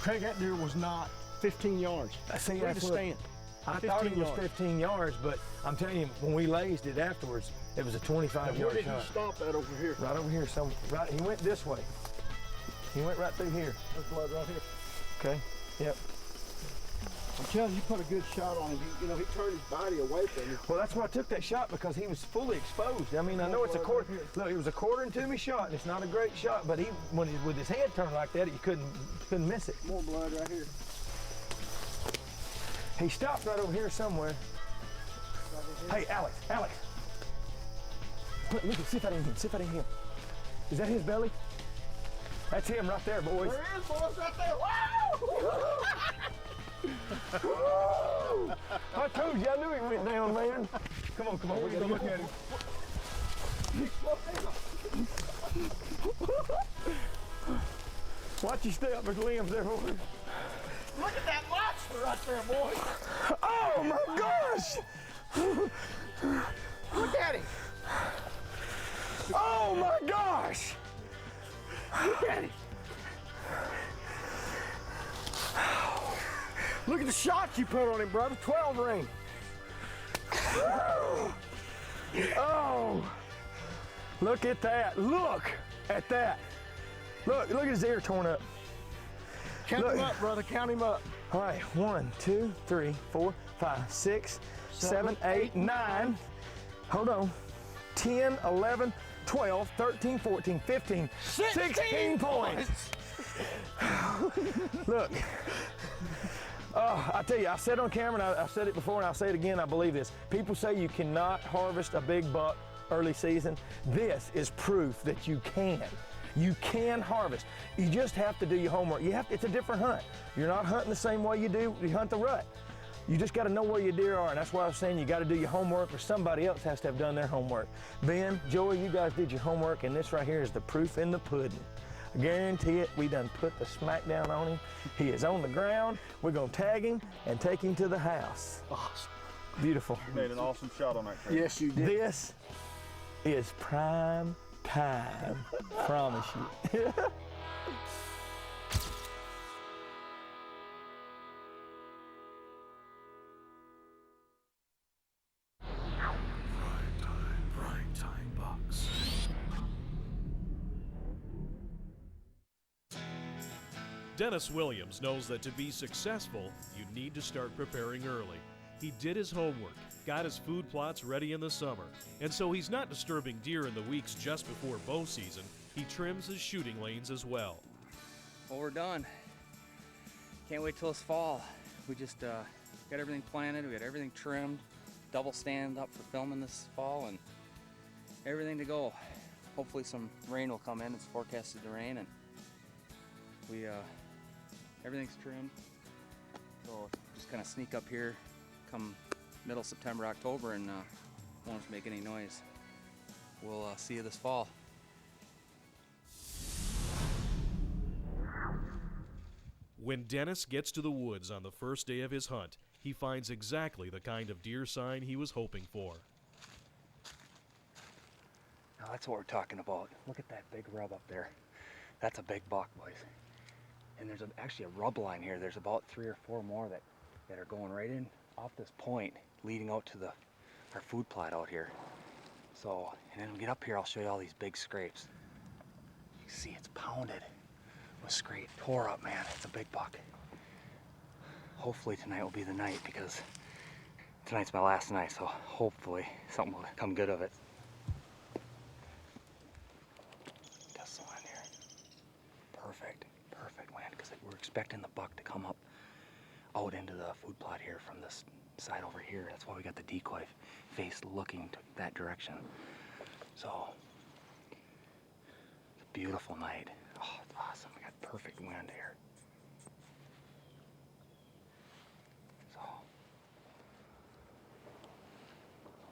[SPEAKER 7] Craig, that deer was not 15 yards.
[SPEAKER 4] I see
[SPEAKER 7] Where'd
[SPEAKER 4] that's
[SPEAKER 7] it
[SPEAKER 4] what
[SPEAKER 7] stand?
[SPEAKER 4] I thought it was
[SPEAKER 7] yards.
[SPEAKER 4] 15 yards, but I'm telling you, when we lazed it afterwards, it was a 25-yard
[SPEAKER 7] Where did
[SPEAKER 4] shot.
[SPEAKER 7] he stop at over here?
[SPEAKER 4] Right over here, right. He went this way. He went right through here.
[SPEAKER 7] There's blood right here.
[SPEAKER 4] Okay. Yep.
[SPEAKER 7] I'm telling you, you put a good shot on him. You know, he turned his body away from you.
[SPEAKER 4] Well, that's why I took that shot, because he was fully exposed. I mean, I know it's a quarter. Look, it was a quarter to me shot, and it's not a great shot, but with his head turned like that, you couldn't miss it.
[SPEAKER 7] More blood right here.
[SPEAKER 4] He stopped right over here somewhere. Hey, Alex. Look, see if I didn't hit him. Is that his belly? That's him right there, boys.
[SPEAKER 7] There he is, boys, right there.
[SPEAKER 4] Woo! I told you, I knew he went down, man. Come on, we gotta look at him. Watch your step, there's limbs there, boys.
[SPEAKER 7] Look at that lobster right there, boy.
[SPEAKER 4] Oh my gosh!
[SPEAKER 7] Look at him.
[SPEAKER 4] Oh my gosh!
[SPEAKER 7] Look at him. Look at the shots you put on him, brother. 12 ring.
[SPEAKER 4] Oh! Look at that. Look at that. Look at his ear torn up.
[SPEAKER 7] Count him up, brother. Count him up.
[SPEAKER 4] All right, 1, 2, 3, 4, 5, 6, 7, 8, 9. Hold on. 10, 11, 12, 13, 14, 15, 16 points. Look. I tell you, I said on camera, and I've said it before, and I'll say it again, I believe this. People say you cannot harvest a big buck early season. This is proof that you can. You can harvest. You just have to do your homework. It's a different hunt. You're not hunting the same way you hunt the rut. You just got to know where your deer are, and that's why I was saying you got to do your homework, or somebody else has to have done their homework. Ben, Joey, you guys did your homework, and this right here is the proof in the pudding. I guarantee it, we done put the smack down on him. He is on the ground. We're gonna tag him and take him to the house.
[SPEAKER 7] Awesome.
[SPEAKER 4] Beautiful.
[SPEAKER 8] You made an awesome shot on that, Craig.
[SPEAKER 7] Yes, you did.
[SPEAKER 4] This is prime time. Promise you.
[SPEAKER 1] PrimeTime Bucks. Dennis Williams knows that to be successful, you need to start preparing early. He did his homework, got his food plots ready in the summer, and so he's not disturbing deer in the weeks just before bow season. He trims his shooting lanes as well.
[SPEAKER 9] Well, we're done. Can't wait till this fall. We just got everything planted, we got everything trimmed, double stand up for filming this fall, and everything to go. Hopefully some rain will come in. It's forecasted to rain, and we everything's trimmed. So just kind of sneak up here come middle September, October, and won't make any noise. We'll see you this fall.
[SPEAKER 1] When Dennis gets to the woods on the first day of his hunt, he finds exactly the kind of deer sign he was hoping for.
[SPEAKER 9] Now that's what we're talking about. Look at that big rub up there. That's a big buck, boys. And there's actually a rub line here. There's about 3 or 4 more that are going right in off this point, leading out to our food plot out here. So, and then we get up here, I'll show you all these big scrapes. You can see it's pounded with scrape. Tore up, man. It's a big buck. Hopefully tonight will be the night, because tonight's my last night, so hopefully something will come good of it. Gust of wind here. Perfect wind, because we're expecting the buck to come up out into the food plot here from this side over here. That's why we got the decoy face looking to that direction. So, it's a beautiful night. Oh, it's awesome. We got perfect wind here. So,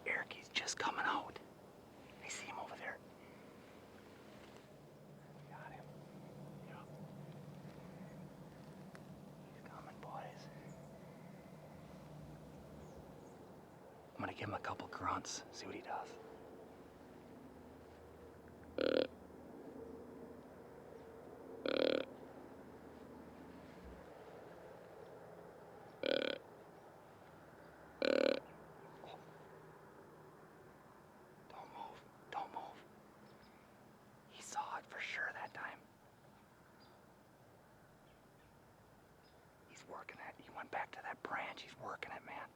[SPEAKER 9] Eric, he's just coming out. I see him over there. Got him. Yep. He's coming, boys. I'm gonna give him a couple grunts, see what he does. Don't move. He saw it for sure that time. He's working it. He went back to that branch. He's working it, man.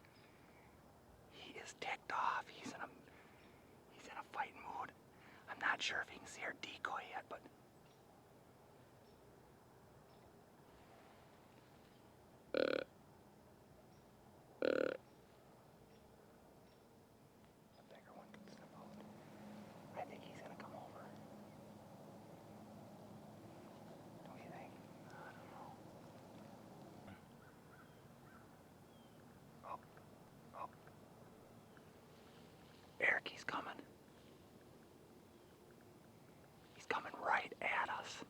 [SPEAKER 9] He is ticked off. He's in a fighting mood. I'm not sure if he can see our decoy yet, but a bigger one could step out. I think he's gonna come over. Don't you think? I don't know. Oh. Eric, he's coming. He's coming right at us.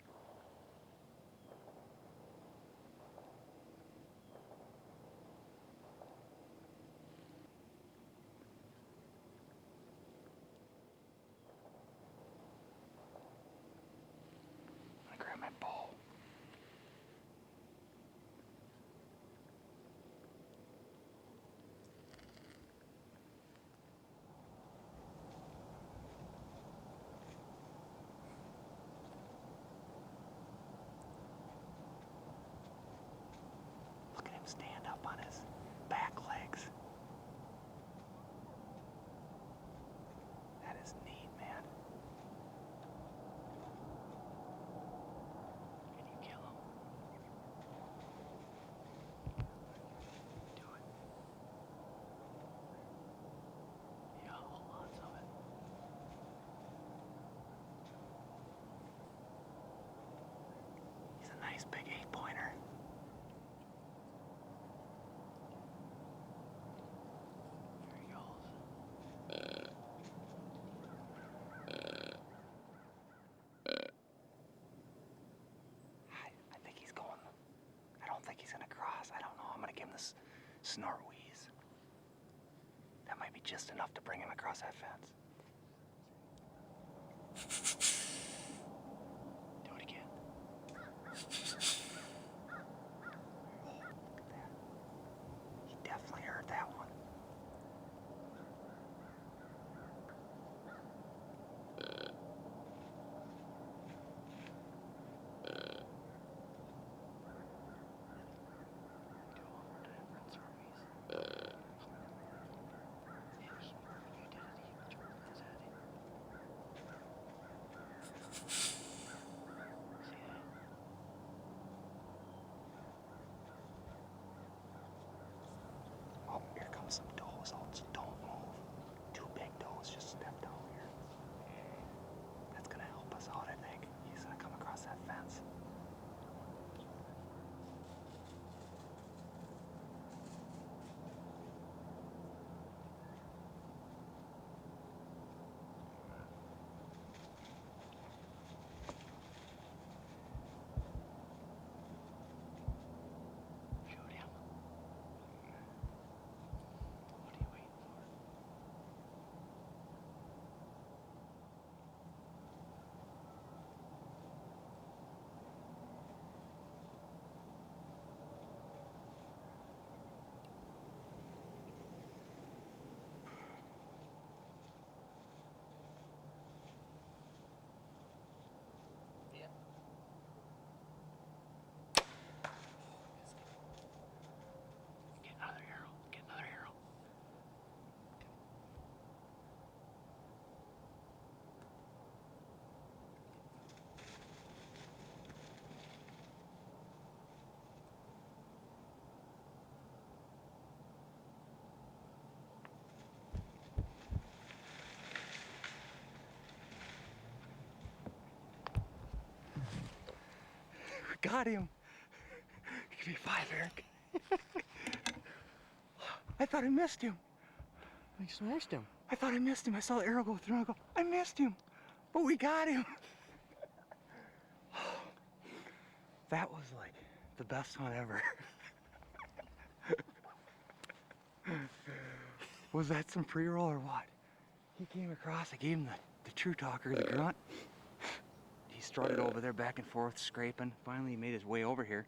[SPEAKER 9] I'm gonna grab my bow. Look at him stand up on his back legs. That is neat, man. Can you kill him? Do it. Yeah, hold lots of it. He's a nice big 8-pointer. There he goes. I think he's going. I don't think he's gonna cross. I don't know. I'm gonna give him this snort wheeze. That might be just enough to bring him across that fence. Do it again. Oh, look at that. He definitely heard that one. got him. Give me 5, Eric. I thought I missed him.
[SPEAKER 5] You smashed him.
[SPEAKER 9] I thought I missed him. I saw the arrow go through. I go, I missed him. But we got him. That was like the best hunt ever. Was that some pre-roll or what? He came across, I gave him the true talker, the grunt. He strutted over there back and forth, scraping. Finally, he made his way over here.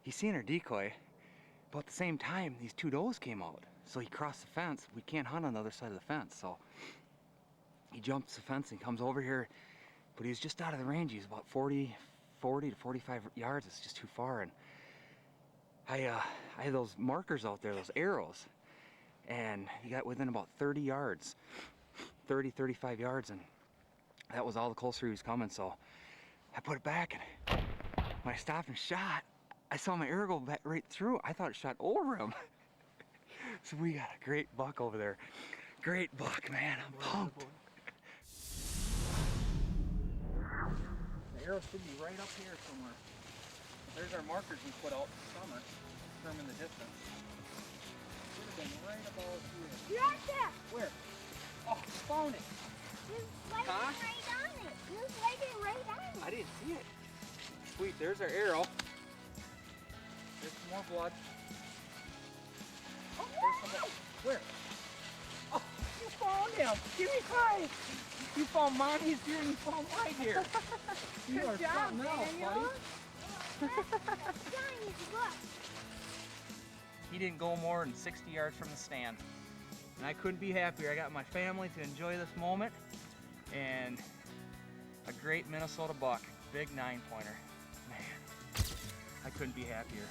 [SPEAKER 9] He seen our decoy, but at the same time, these 2 does came out. So he crossed the fence. We can't hunt on the other side of the fence, so he jumps the fence and comes over here, but he was just out of the range. He was about 40 to 45 yards. It's just too far, and I had those markers out there, those arrows, and he got within about 30 yards, 35 yards, and that was all the closer he was coming, so I put it back, and when I stopped and shot, I saw my arrow go back right through. I thought it shot over him. So we got a great buck over there. Great buck, man, I'm pumped. The arrow should be right up here somewhere. There's our markers we put out this summer, determine the distance. Should have been right about here.
[SPEAKER 8] You're right there.
[SPEAKER 9] Where? Oh, found it.
[SPEAKER 8] You're waiting
[SPEAKER 9] Huh?
[SPEAKER 8] right on it. You're waiting right on it.
[SPEAKER 9] I didn't see it. Sweet, there's our arrow. There's some more blood.
[SPEAKER 8] Oh,
[SPEAKER 9] There's some more. Where? Oh, you found him. Give me 5. You found Mommy's deer and you found my deer. You are something else, buddy.
[SPEAKER 8] Giant buck.
[SPEAKER 9] He didn't go more than 60 yards from the stand. And I couldn't be happier. I got my family to enjoy this moment. And a great Minnesota buck. Big 9-pointer. Man, I couldn't be happier.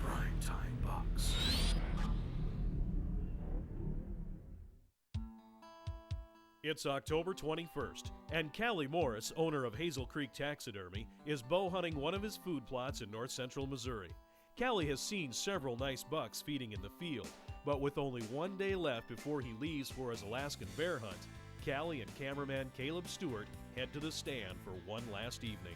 [SPEAKER 1] PrimeTime Bucks. It's October 21st, and Callie Morris, owner of Hazel Creek Taxidermy, is bow hunting one of his food plots in north central Missouri. Callie has seen several nice bucks feeding in the field, but with only 1 day left before he leaves for his Alaskan bear hunt, Callie and cameraman Caleb Stewart head to the stand for one last evening.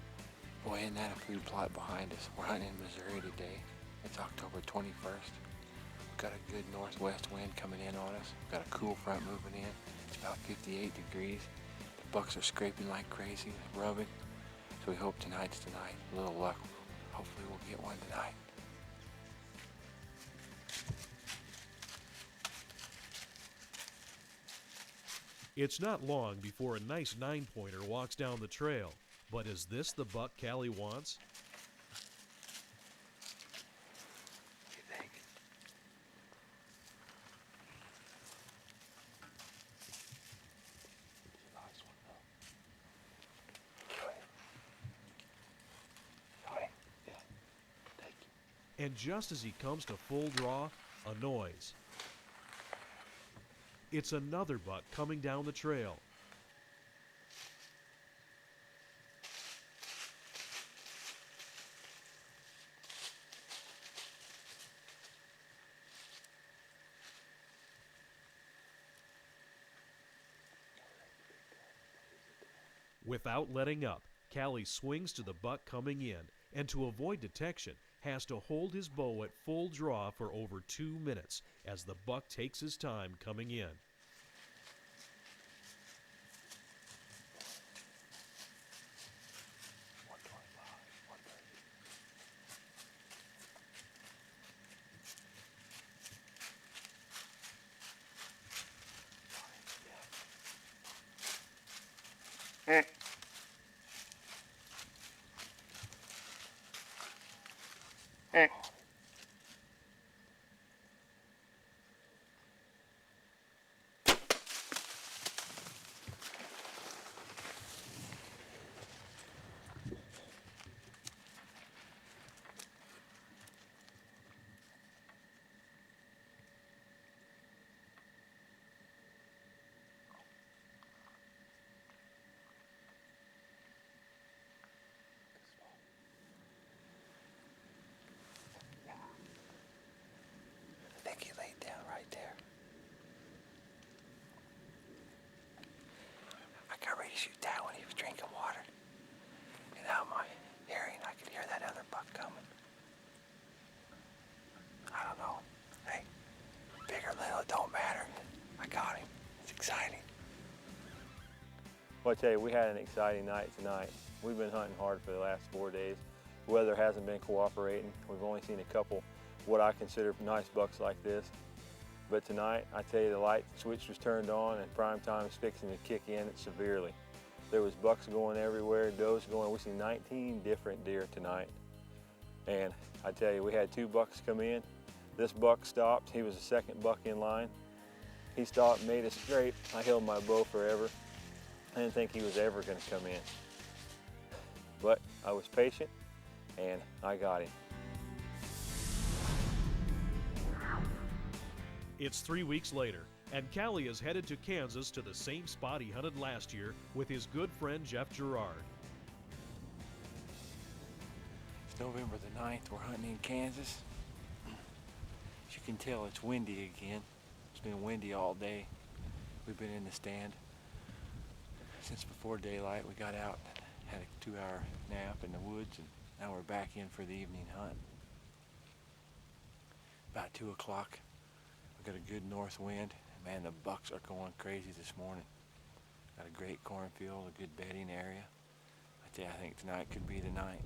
[SPEAKER 10] Boy, isn't that a food plot behind us? We're hunting in Missouri today. It's October 21st. We've got a good northwest wind coming in on us. We've got a cool front moving in. It's about 58 degrees. The bucks are scraping like crazy, rubbing. So we hope tonight's tonight. A little luck. Hopefully we'll get one tonight.
[SPEAKER 1] It's not long before a nice 9-pointer walks down the trail, but is this the buck Callie wants?
[SPEAKER 10] What do you think? Nice one, though. Got it. Yeah. Thank you.
[SPEAKER 1] And just as he comes to full draw, a noise. It's another buck coming down the trail. Without letting up, Callie swings to the buck coming in, and to avoid detection, has to hold his bow at full draw for over 2 minutes as the buck takes his time coming in.
[SPEAKER 11] Well, I tell you, we had an exciting night tonight. We've been hunting hard for the last 4 days. The weather hasn't been cooperating. We've only seen a couple what I consider nice bucks like this. But tonight, I tell you, the light switch was turned on and prime time is fixing to kick in severely. There was bucks going everywhere, does going. We see 19 different deer tonight. And I tell you, we had 2 bucks come in. This buck stopped. He was the second buck in line. He stopped, made a scrape. I held my bow forever. I didn't think he was ever going to come in. But I was patient and I got him.
[SPEAKER 1] It's 3 weeks later, and Callie is headed to Kansas to the same spot he hunted last year with his good friend Jeff Gerard.
[SPEAKER 10] It's November the 9th. We're hunting in Kansas. As you can tell, it's windy again. It's been windy all day. We've been in the stand since before daylight. We got out, had a 2-hour nap in the woods, and now we're back in for the evening hunt. About 2 o'clock. We got a good north wind. Man, the bucks are going crazy this morning. Got a great cornfield, a good bedding area. I tell you, I think tonight could be the night.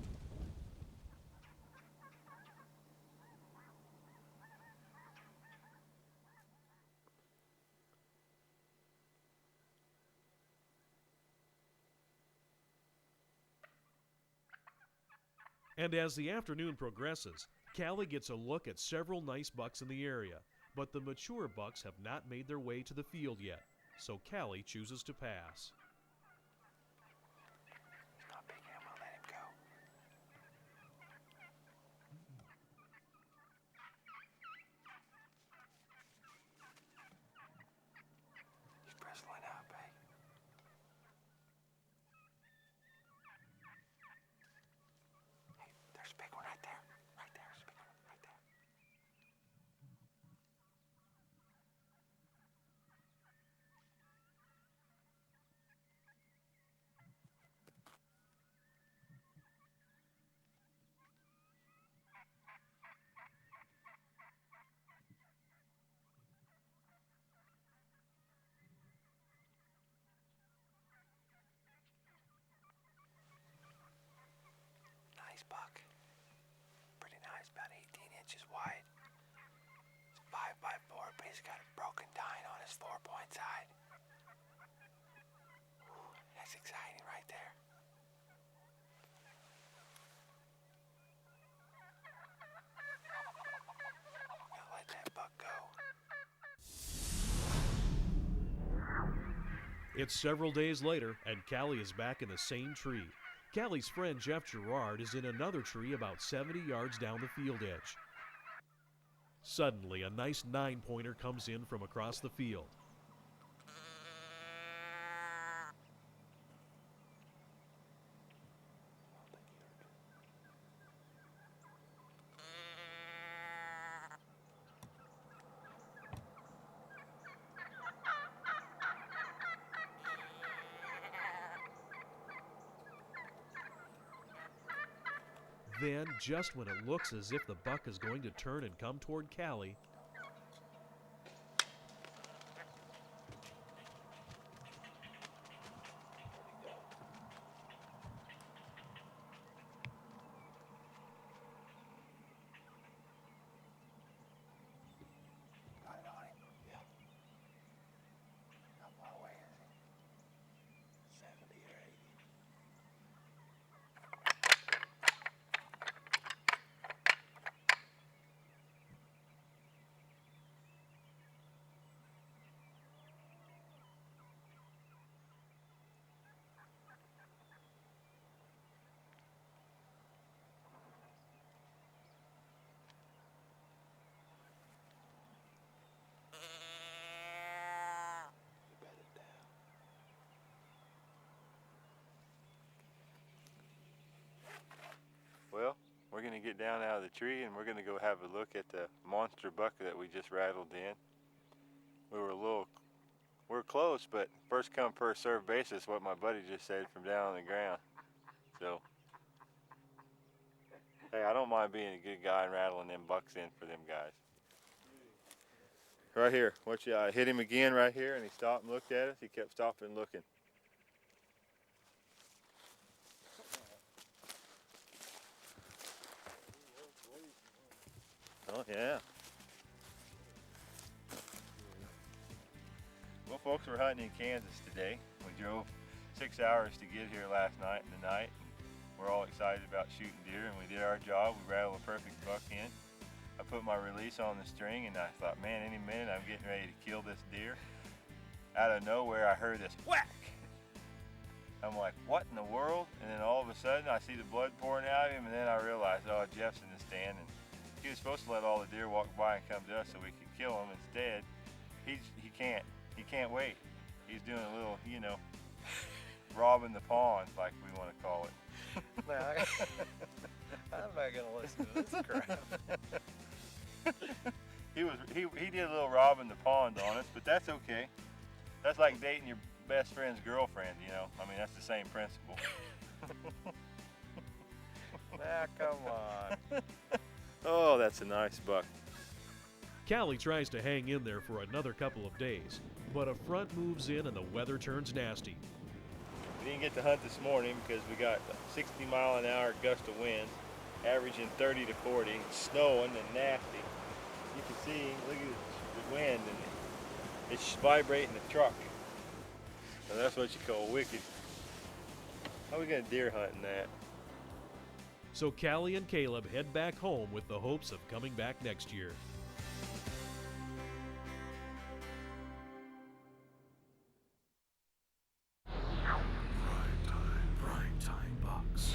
[SPEAKER 1] And as the afternoon progresses, Callie gets a look at several nice bucks in the area, but the mature bucks have not made their way to the field yet, so Callie chooses to pass.
[SPEAKER 10] He's not picking him. I'll let him go. He's bristling up, eh? Hey, there's a big one right there. Right there, there's a big one right there. Nice buck. Pretty nice, about 18 inches wide. It's 5x4, but he's got a broken tine on his 4-point side. Ooh, that's exciting right there. Now let that buck go.
[SPEAKER 1] It's several days later, and Callie is back in the same tree. Callie's friend Jeff Gerard is in another tree about 70 yards down the field edge. Suddenly, a nice 9-pointer comes in from across the field. Then, just when it looks as if the buck is going to turn and come toward Callie,
[SPEAKER 10] Got it on him? Yeah. How far away is he? 70 or 80. You bedded down.
[SPEAKER 11] Well, we're going to get down out of the tree and we're going to go have a look at the monster buck that we just rattled in. We were close, but first come, first served basis, what my buddy just said from down on the ground. So, hey, I don't mind being a good guy and rattling them bucks in for them guys. Right here, watch you. I hit him again right here and he stopped and looked at us. He kept stopping and looking. Oh, yeah. Well, folks, we're hunting in Kansas today. We drove 6 hours to get here last night and tonight. We're all excited about shooting deer, and we did our job. We rattled a perfect buck in. I put my release on the string, and I thought, man, any minute I'm getting ready to kill this deer. Out of nowhere, I heard this whack. I'm like, what in the world? And then all of a sudden, I see the blood pouring out of him, and then I realized, oh, Jeff's in the stand, and he was supposed to let all the deer walk by and come to us so we could kill him. Instead, he can't wait. He's doing a little, you know, robbing the pond, like we want to call it.
[SPEAKER 12] I'm not gonna listen to this crap.
[SPEAKER 11] he did a little robbing the pond on us, but that's okay. That's like dating your best friend's girlfriend, you know. I mean, that's the same principle.
[SPEAKER 12] Now, come on.
[SPEAKER 11] Oh, that's a nice buck.
[SPEAKER 1] Callie tries to hang in there for another couple of days, but a front moves in and the weather turns nasty.
[SPEAKER 11] We didn't get to hunt this morning because we got 60-mile-an-hour gust of winds, averaging 30 to 40, snowing and nasty. You can see, look at the wind, and it's vibrating the truck. So that's what you call wicked. How are we gonna deer hunt in that?
[SPEAKER 1] So Callie and Caleb head back home with the hopes of coming back next year.
[SPEAKER 13] Primetime Bucks.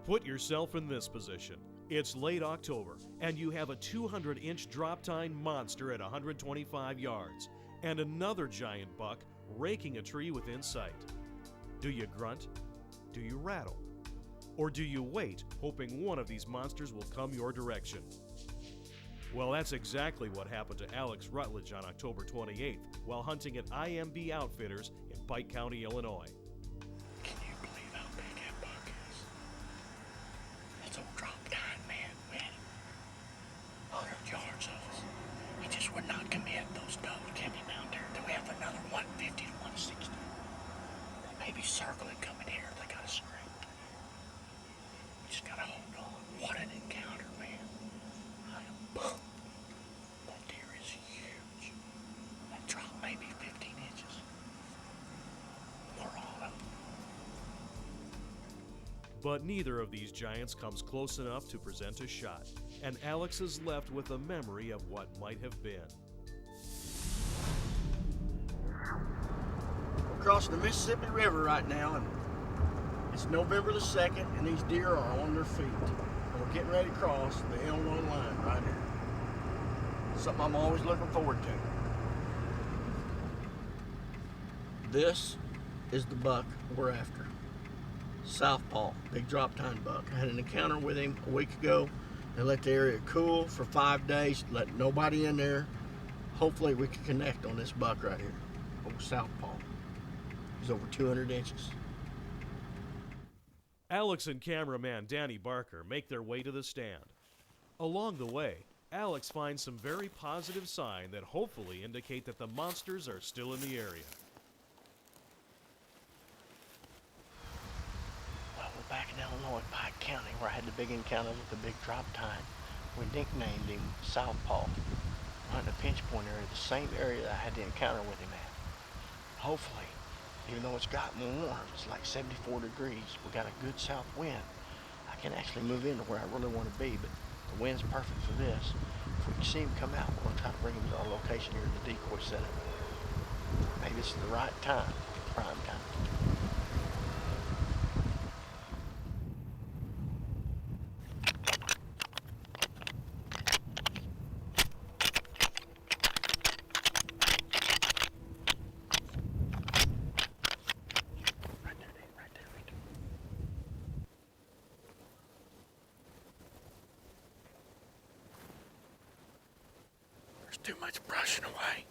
[SPEAKER 1] Put yourself in this position. It's late October, and you have a 200-inch drop tine monster at 125 yards, and another giant buck raking a tree within sight. Do you grunt? Do you rattle? Or do you wait, hoping one of these monsters will come your direction? Well, that's exactly what happened to Alex Rutledge on October 28th while hunting at IMB Outfitters in Pike County, Illinois.
[SPEAKER 4] Can you believe how big that buck is? That's old drop tine, man. We had 100 yards of us. He just would not commit. Those does kept him out there. Then we have another 150 to 160. They may be circling coming here. They got a scrape. We just gotta hold on. What an encounter, man. I am pumped. That deer is huge. That drop may be 15 inches. We're all up.
[SPEAKER 1] But neither of these giants comes close enough to present a shot, and Alex is left with a memory of what might have been.
[SPEAKER 7] We're crossing the Mississippi River right now, and it's November the 2nd, and these deer are on their feet. And we're getting ready to cross the Illinois line right here. Something I'm always looking forward to. This is the buck we're after. Southpaw, big drop tine buck. I had an encounter with him a week ago. They let the area cool for 5 days, let nobody in there. Hopefully we can connect on this buck right here. Old Southpaw. He's over 200 inches.
[SPEAKER 1] Alex and cameraman Danny Barker make their way to the stand. Along the way, Alex finds some very positive signs that hopefully indicate that the monsters are still in the area.
[SPEAKER 4] Well, we're back in Illinois, Pike County, where I had the big encounter with the big drop tine. We nicknamed him Southpaw. Right in the pinch point area, the same area that I had the encounter with him at. Hopefully, even though it's gotten warm, it's like 74 degrees, we got a good south wind. I can actually move into where I really want to be, but the wind's perfect for this. If we can see him come out, we're going to try to bring him to our location here in the decoy setup. Maybe it's the right time, prime time. Too much brushing away.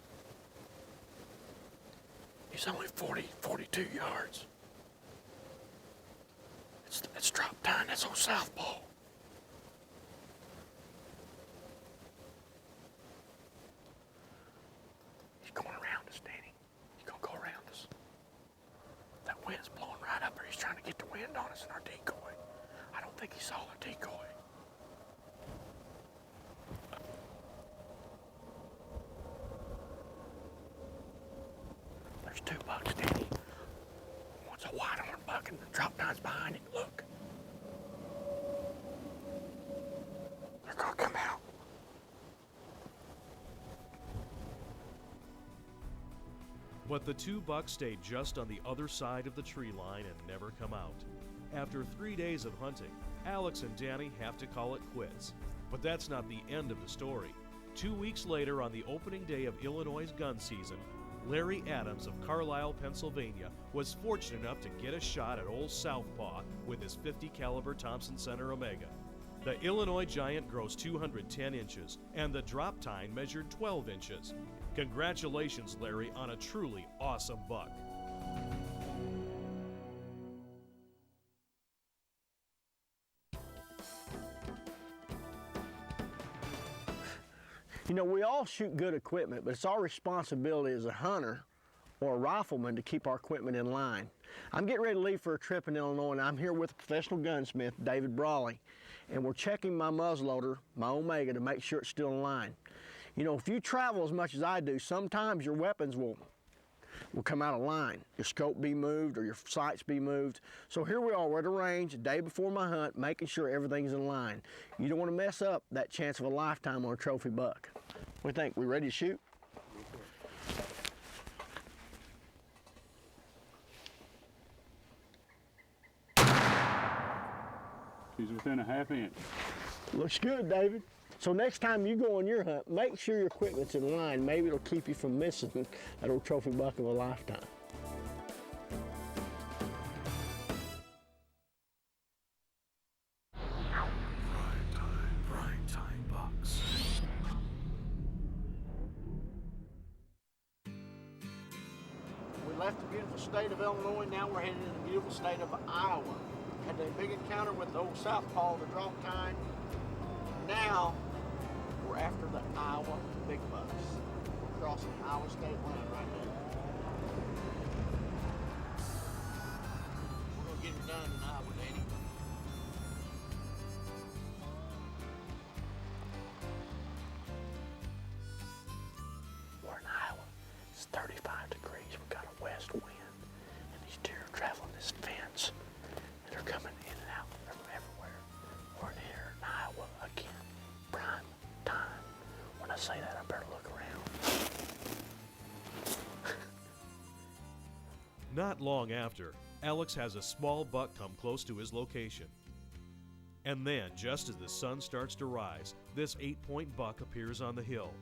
[SPEAKER 4] He's only 42 yards. It's drop tine, that's on Southpaw. He's going around us, Danny. He's gonna go around us. That wind's blowing right up here. He's trying to get the wind on us in our decoy.
[SPEAKER 7] saw a decoy. There's two bucks, Danny. One's a white-horn buck and the drop tine's behind him. Look. They're gonna come out.
[SPEAKER 1] But the two bucks stayed just on the other side of the tree line and never come out. After 3 days of hunting, Alex and Danny have to call it quits. But that's not the end of the story. 2 weeks later, on the opening day of Illinois' gun season, Larry Adams of Carlisle, Pennsylvania, was fortunate enough to get a shot at Old Southpaw with his .50 caliber Thompson Center Omega. The Illinois giant grows 210 inches, and the drop tine measured 12 inches. Congratulations, Larry, on a truly awesome buck.
[SPEAKER 7] You know, we all shoot good equipment, but it's our responsibility as a hunter or a rifleman to keep our equipment in line. I'm getting ready to leave for a trip in Illinois, and I'm here with a professional gunsmith, David Brawley, and we're checking my muzzleloader, my Omega, to make sure it's still in line. You know, if you travel as much as I do, sometimes your weapons will come out of line. Your scope be moved or your sights be moved. So here we are, we're at a range a day before my hunt, making sure everything's in line. You don't want to mess up that chance of a lifetime on a trophy buck. What do you think? We ready to shoot?
[SPEAKER 14] He's within a half inch.
[SPEAKER 7] Looks good, David. So next time you go on your hunt, make sure your equipment's in line. Maybe it'll keep you from missing that old trophy buck of a lifetime.
[SPEAKER 13] PrimeTime Bucks.
[SPEAKER 7] We left the beautiful state of Illinois, now we're headed to the beautiful state of Iowa. Had a big encounter with the old Southpaw, the drop tine. Now, we're after the Iowa big bucks. We're crossing the Iowa state line right now. We're gonna get it done in Iowa, Danny. We're in Iowa. It's 35 degrees. We've got a west wind, and these deer are traveling this fence. And they're coming in and out from everywhere. We're here in Iowa again. Prime time. When I say that, I better look around.
[SPEAKER 1] Not long after, Alex has a small buck come close to his location. And then, just as the sun starts to rise, this 8-point buck appears on the hill.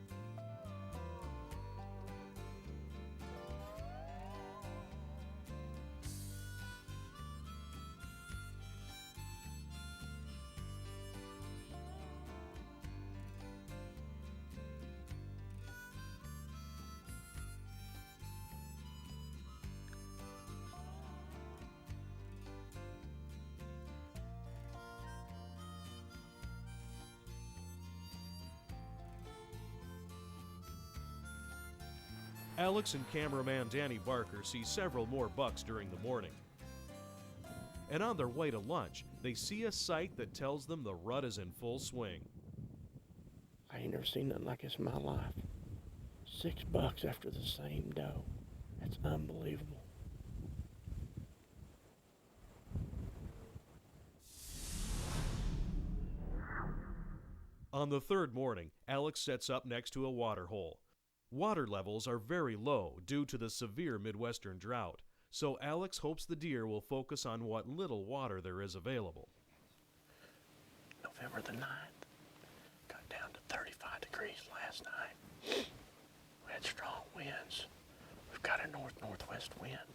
[SPEAKER 1] Alex and cameraman Danny Barker see several more bucks during the morning. And on their way to lunch, they see a sight that tells them the rut is in full swing.
[SPEAKER 7] I ain't never seen nothing like this in my life. 6 bucks after the same doe. That's unbelievable.
[SPEAKER 1] On the third morning, Alex sets up next to a water hole. Water levels are very low due to the severe Midwestern drought, so Alex hopes the deer will focus on what little water there is available.
[SPEAKER 7] November the 9th. Got down to 35 degrees last night. We had strong winds. We've got a north-northwest wind.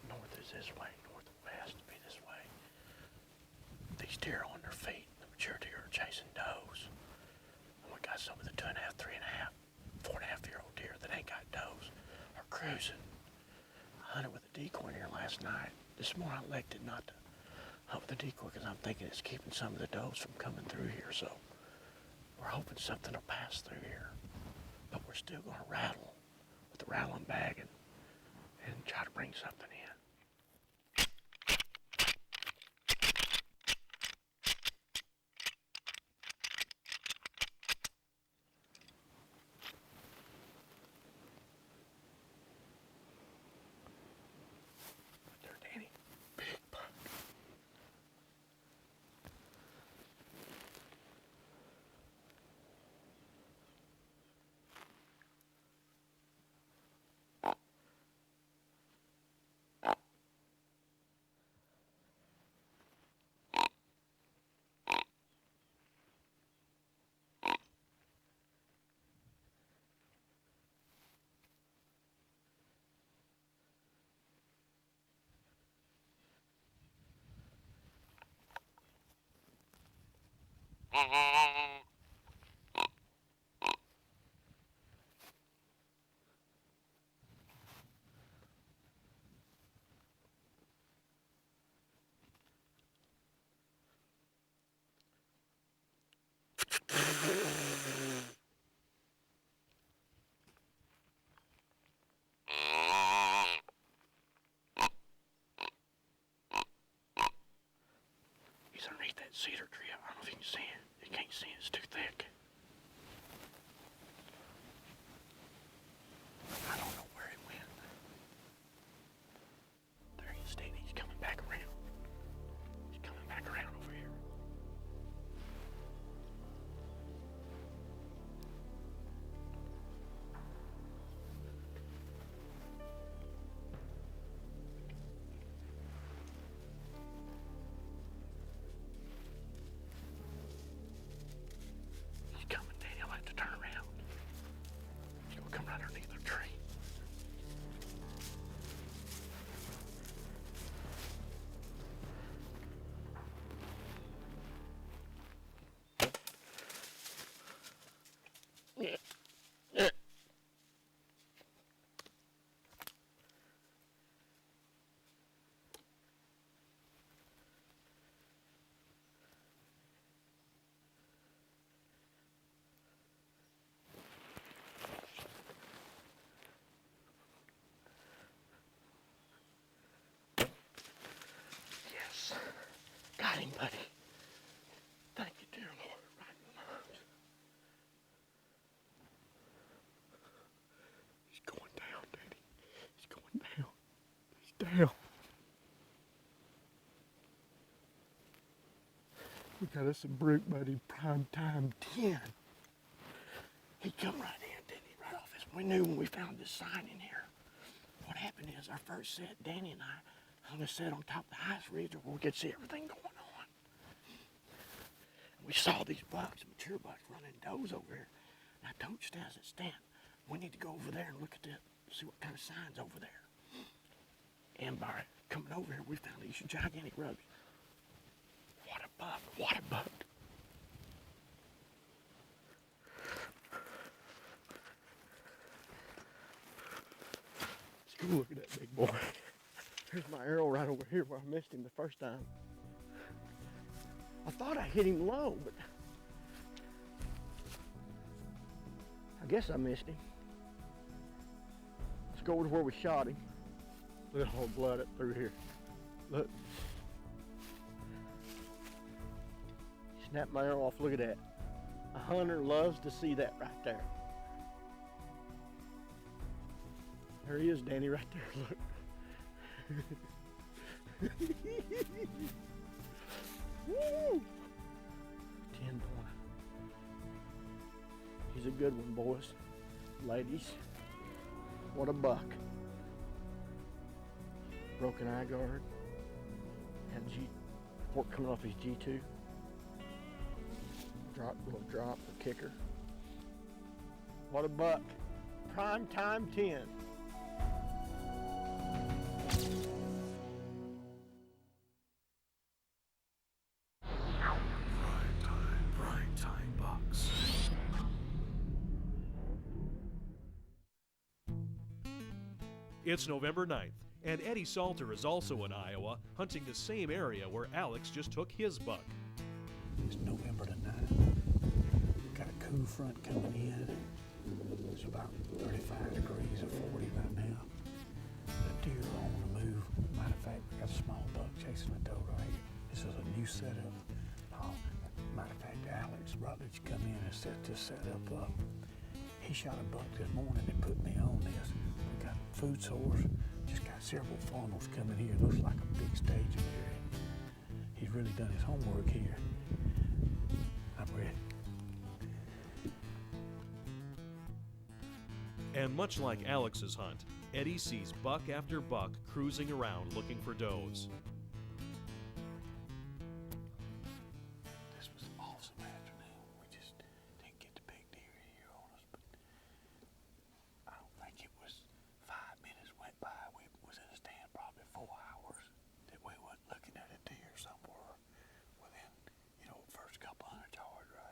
[SPEAKER 7] North is this way, northwest be this way. These deer are on their feet. The mature deer are chasing does. And we got some of the 2.5, 3.5, 4.5-year-old deer that ain't got does are cruising. I hunted with a decoy here last night. This morning I elected not to hunt with the decoy because I'm thinking it's keeping some of the does from coming through here. So we're hoping something will pass through here. But we're still going to rattle with the rattling bag and try to bring something in. He's underneath that cedar tree. I don't know if you can see it. You can't see it. It's too thick. I don't know where he went. There he is, Stevie. He's coming back around. He's coming back around over here. He's coming, Danny. I'll have to turn around. He's gonna come right underneath the tree. Yes. Got him, buddy. Thank you, dear Lord. Right in the nose. He's going down, Daddy. He's going down. He's down. We got us a brute, buddy. PrimeTime 10. He come right in, didn't he? Right off his. We knew when we found this sign in here. What happened is our first set, Danny and I, hung a set on top of the highest ridge where we could see everything going on. And we saw these bucks, mature bucks, running does over here. And I told Stas at Stan, we need to go over there and look at the, see what kind of signs over there. And by coming over here, we found these gigantic rugs. What a buck, what a buck. Let's go look at that big boy. There's my arrow right over here where I missed him the first time. I thought I hit him low, but I guess I missed him. Let's go over to where we shot him. Look at all the blood up through here. Look. Snap my arrow off, look at that. A hunter loves to see that right there. There he is, Danny, right there, look. 10 point. He's a good one, boys. Ladies, what a buck. Broken eye guard. Had fork coming off his G2. Little drop, the kicker. What a buck. PrimeTime 10.
[SPEAKER 13] PrimeTime Bucks.
[SPEAKER 1] It's November 9th, and Eddie Salter is also in Iowa, hunting the same area where Alex just took his buck.
[SPEAKER 15] It's November the 9th. Got a cool front coming in. It's about 35 degrees or 40 right now. The deer are on the move. Matter of fact, we got a small buck chasing a doe right here. This is a new setup. Matter of fact, Alex Rutledge come in and set this setup up. He shot a buck this morning and put me on this. We got food source. Just got several funnels coming here. Looks like a big staging area. He's really done his homework here. I'm ready.
[SPEAKER 1] And much like Alex's hunt, Eddie sees buck after buck cruising around looking for does.
[SPEAKER 15] This was an awesome afternoon. We just didn't get the big deer in here on us, but I don't think it was 5 minutes went by. We was in a stand probably 4 hours that we were looking at a deer somewhere within, first couple 100 yards right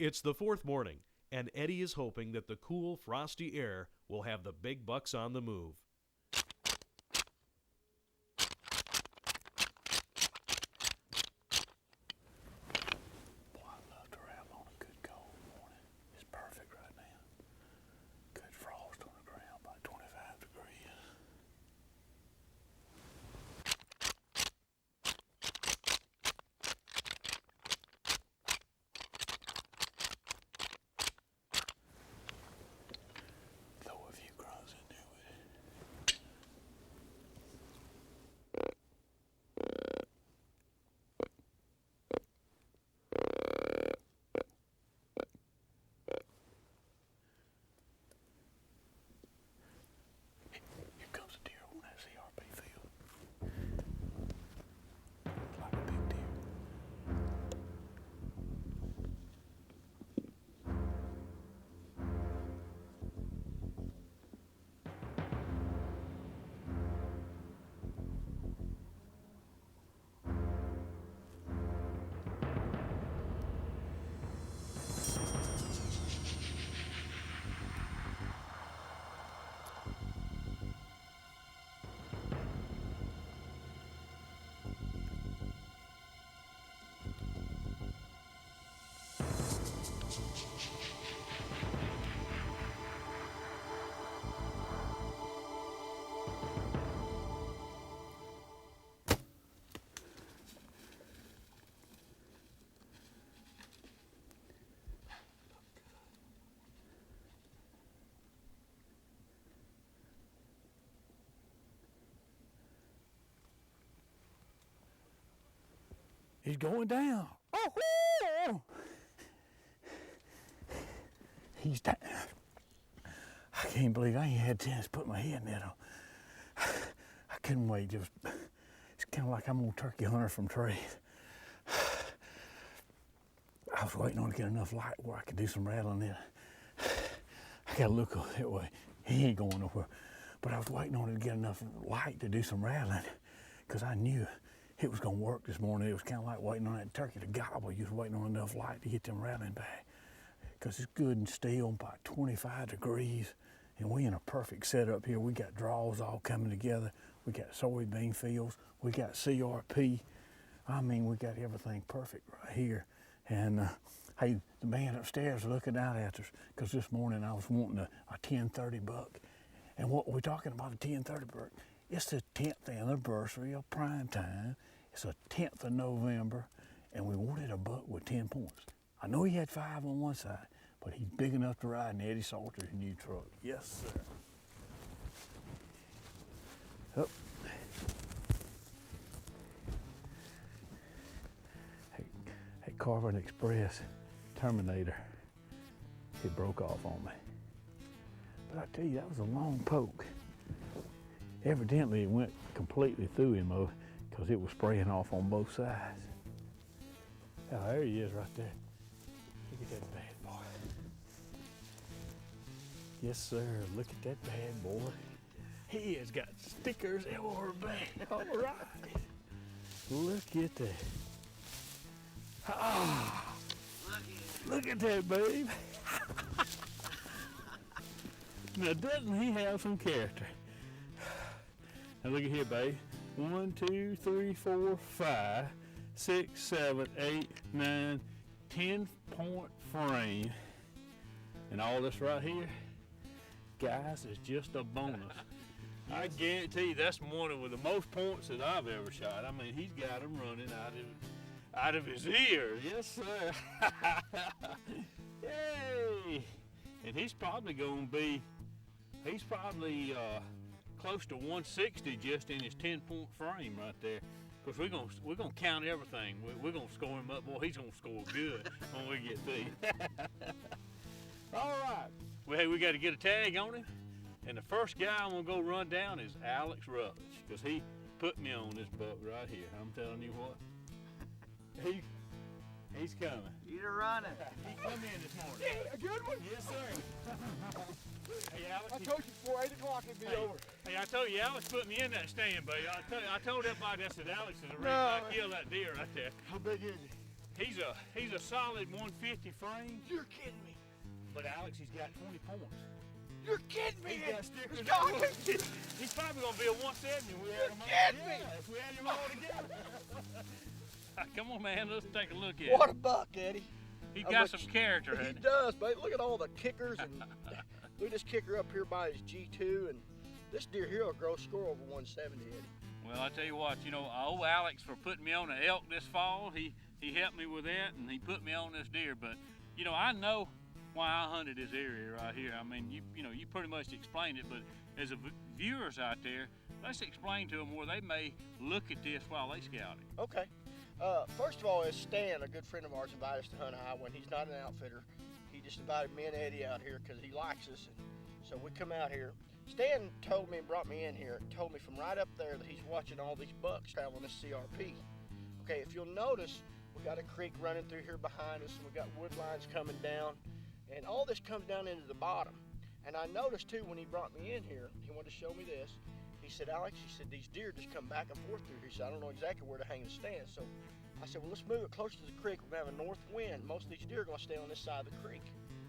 [SPEAKER 1] It's the fourth morning, and Eddie is hoping that the cool, frosty air will have the big bucks on the move.
[SPEAKER 15] Boy, I love to rap on a good cold morning. It's perfect right now. Good frost on the ground, about 25 degrees. Throw a few grunts in there with it. Here comes a deer on that CRP field. Looks like a big deer. He's going down. Oh, he's down. I can't believe I ain't had a chance to put my head in it. I couldn't wait. It's kind of like I'm on turkey hunter from trees. I was waiting on to get enough light where I could do some rattling in. I gotta look that way. He ain't going nowhere. But I was waiting on it to get enough light to do some rattling because I knew it was gonna work this morning. It was kind of like waiting on that turkey to gobble. You was waiting on enough light to get them rattling back because it's good and still, about 25 degrees. And we in a perfect setup here. We got draws all coming together. We got soybean fields. We got CRP. I mean, we got everything perfect right here. And hey, the man upstairs is looking out at us because this morning I was wanting a 1030 buck. And what we're talking about, a 1030 buck, it's the 10th anniversary of PrimeTime. It's the 10th of November, and we wanted a buck with 10 points. I know he had 5 on one side, but he's big enough to ride in Eddie Salter's new truck. Yes, sir. Oh. Hey, Carbon Express Terminator, it broke off on me. But I tell you, that was a long poke. Evidently, it went completely through him, though, because it was spraying off on both sides. Oh, there he is right there. Look at that bad boy. Yes, sir. Look at that bad boy. He has got stickers everywhere back. All right. Look at that. Oh, look at that, babe. Now, doesn't he have some character? Now, look at here, babe. 1, 2, 3, 4, 5, 6, 7, 8, 9, 10-point frame. And all this right here, guys, is just a bonus. I guarantee you that's one of the most points that I've ever shot. I mean, he's got them running out of his ears. Yes, sir. Yay! And he's probably going to be, close to 160 just in his 10-point frame right there. Because we're gonna count everything. We're gonna score him up. Boy, he's gonna score good when we get through. All right. Well, hey, we got to get a tag on him. And the first guy I'm gonna go run down is Alex Rutledge, because he put me on this buck right here. I'm telling you what. He's coming.
[SPEAKER 12] You're running.
[SPEAKER 15] He come in this morning.
[SPEAKER 7] Yeah, a good one.
[SPEAKER 15] Yes, sir. Hey, Alex.
[SPEAKER 7] I told you before 8 o'clock it'd be over.
[SPEAKER 15] Hey, I told you, Alex put me in that stand, buddy. I told everybody, I said, Alex is the reason
[SPEAKER 7] No,
[SPEAKER 15] I killed that deer right there.
[SPEAKER 7] How big is he?
[SPEAKER 15] He's a solid 150 frame.
[SPEAKER 7] You're kidding me.
[SPEAKER 15] But Alex, he's got 20 points.
[SPEAKER 7] You're kidding me.
[SPEAKER 15] He's got stickers.
[SPEAKER 7] He's got
[SPEAKER 15] He's probably gonna be a 170 if we had him all.
[SPEAKER 7] kidding me.
[SPEAKER 15] Yeah, if we had him all together. Come on, man. Let's take a look at
[SPEAKER 7] What a
[SPEAKER 15] him.
[SPEAKER 7] buck, Eddie.
[SPEAKER 15] He got some character.
[SPEAKER 7] He
[SPEAKER 15] hasn't
[SPEAKER 7] does, but look at all the kickers and look at this kicker up here by his G2, and this deer here will grow score over 170, Eddie.
[SPEAKER 15] Well, I tell you what, you know, I owe Alex for putting me on an elk this fall. He helped me with that, and he put me on this deer. But you know, I know why I hunted this area right here. I mean, you know, you pretty much explained it. But as a viewers out there, let's explain to them where they may look at this while they scout it.
[SPEAKER 7] Okay. First of all, is Stan, a good friend of ours, invited us to hunt Iowa, and he's not an outfitter. He just invited me and Eddie out here because he likes us. And so we come out here. Stan told me and brought me in here, told me from right up there that he's watching all these bucks traveling this CRP. Okay, if you'll notice, we got a creek running through here behind us, and we got wood lines coming down, and all this comes down into the bottom. And I noticed too, when he brought me in here, he wanted to show me this. He said, Alex, he said, these deer just come back and forth through here. He said, I don't know exactly where to hang the stand. So I said, well, let's move it closer to the creek. We're gonna have a north wind. Most of these deer are gonna stay on this side of the creek.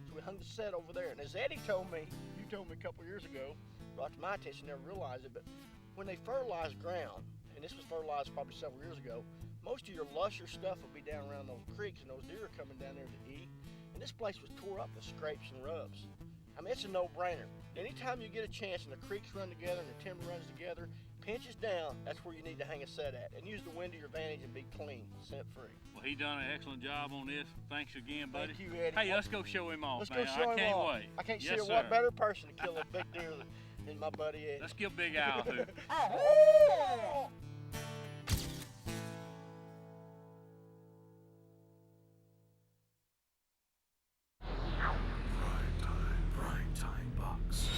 [SPEAKER 7] So we hung the set over there. And as Eddie told me, you told me a couple years ago, brought to my attention, never realized it, but when they fertilize ground, and this was fertilized probably several years ago, most of your lusher stuff will be down around those creeks, and those deer are coming down there to eat. And this place was tore up with scrapes and rubs. I mean, it's a no-brainer. Anytime you get a chance and the creeks run together and the timber runs together, pinches down, that's where you need to hang a set at. And use the wind to your advantage and be clean, scent-free.
[SPEAKER 15] Well, he done an excellent job on this. Thanks again, buddy.
[SPEAKER 7] Thank you, Eddie.
[SPEAKER 15] Hey, let's go show him off,
[SPEAKER 7] Let's
[SPEAKER 15] man.
[SPEAKER 7] go show him
[SPEAKER 15] I can't
[SPEAKER 7] off.
[SPEAKER 15] wait.
[SPEAKER 7] I can't
[SPEAKER 15] Yes,
[SPEAKER 7] see one
[SPEAKER 15] sir.
[SPEAKER 7] better person to kill a big deer than my buddy Eddie.
[SPEAKER 15] Let's give Big Al a hoot.
[SPEAKER 13] PrimeTime Bucks.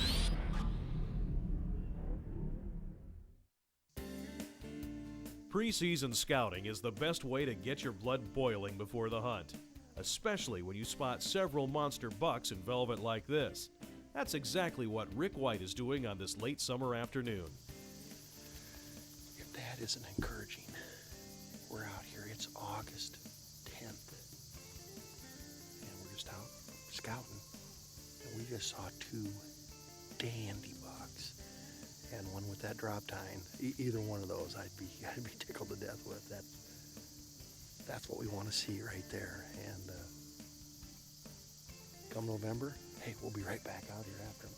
[SPEAKER 1] Preseason scouting is the best way to get your blood boiling before the hunt, especially when you spot several monster bucks in velvet like this. That's exactly what Rick White is doing on this late summer afternoon.
[SPEAKER 4] If that isn't encouraging, we're out here. It's August 10th, and we're just out scouting, and we just saw two dandy bucks, and one with that drop tine. Either one of those, I'd be tickled to death with. That's what we want to see right there. And come November, hey, we'll be right back out here after them.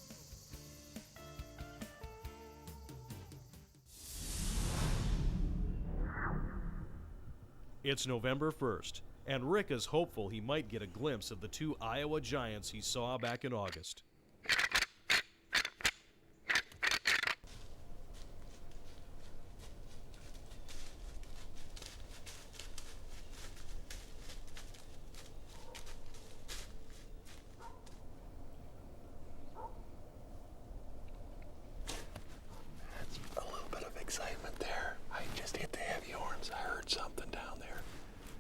[SPEAKER 1] It's November 1st, and Rick is hopeful he might get a glimpse of the two Iowa giants he saw back in August.
[SPEAKER 4] That's a little bit of excitement there. I just hit the heavy horns. I heard something down there.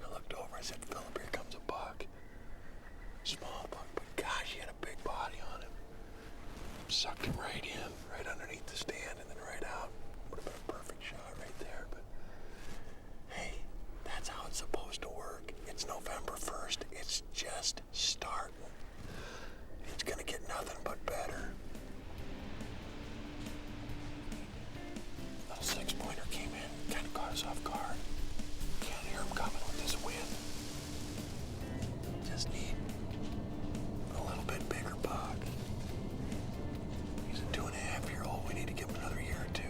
[SPEAKER 4] I looked over. I said, Philip, here comes a buck. Small buck, but gosh, he had a big body on him. Sucked him right in, right underneath the stand, and then right out. Would have been a perfect shot right there, but hey, that's how it's supposed to work. It's November 1st. It's just starting. It's gonna get nothing but better. Little six-pointer came in, kind of caught us off guard. Can't hear him coming with this wind. Just need a little bit bigger buck. He's a 2.5-year-old. We need to give him another year or two.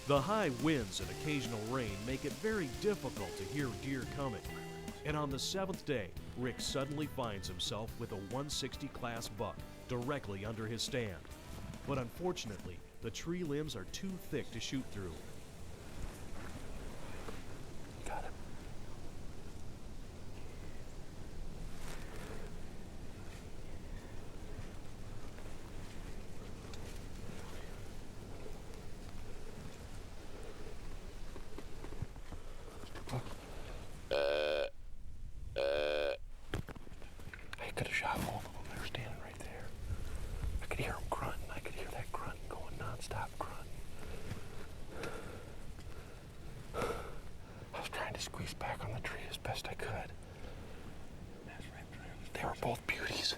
[SPEAKER 1] The high winds and occasional rain make it very difficult to hear deer coming. And on the 7th day, Rick suddenly finds himself with a 160 class buck directly under his stand. But unfortunately, the tree limbs are too thick to shoot through.
[SPEAKER 4] Got him. shot both of them. They were standing right there. I could hear them grunting. I could hear that grunt going nonstop grunt. I was trying to squeeze back on the tree as best I could. They were both beauties.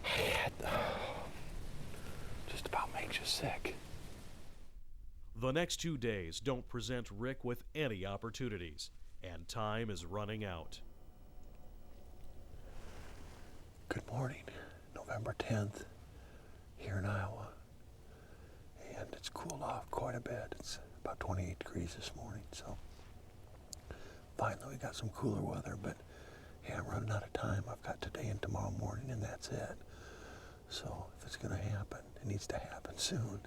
[SPEAKER 4] I had just about makes you sick.
[SPEAKER 1] The next 2 days don't present Rick with any opportunities, and time is running out.
[SPEAKER 4] Good morning, November 10th, here in Iowa. And it's cooled off quite a bit. It's about 28 degrees this morning, so finally we got some cooler weather, but yeah, I'm running out of time. I've got today and tomorrow morning, and that's it. So if it's gonna happen, it needs to happen soon.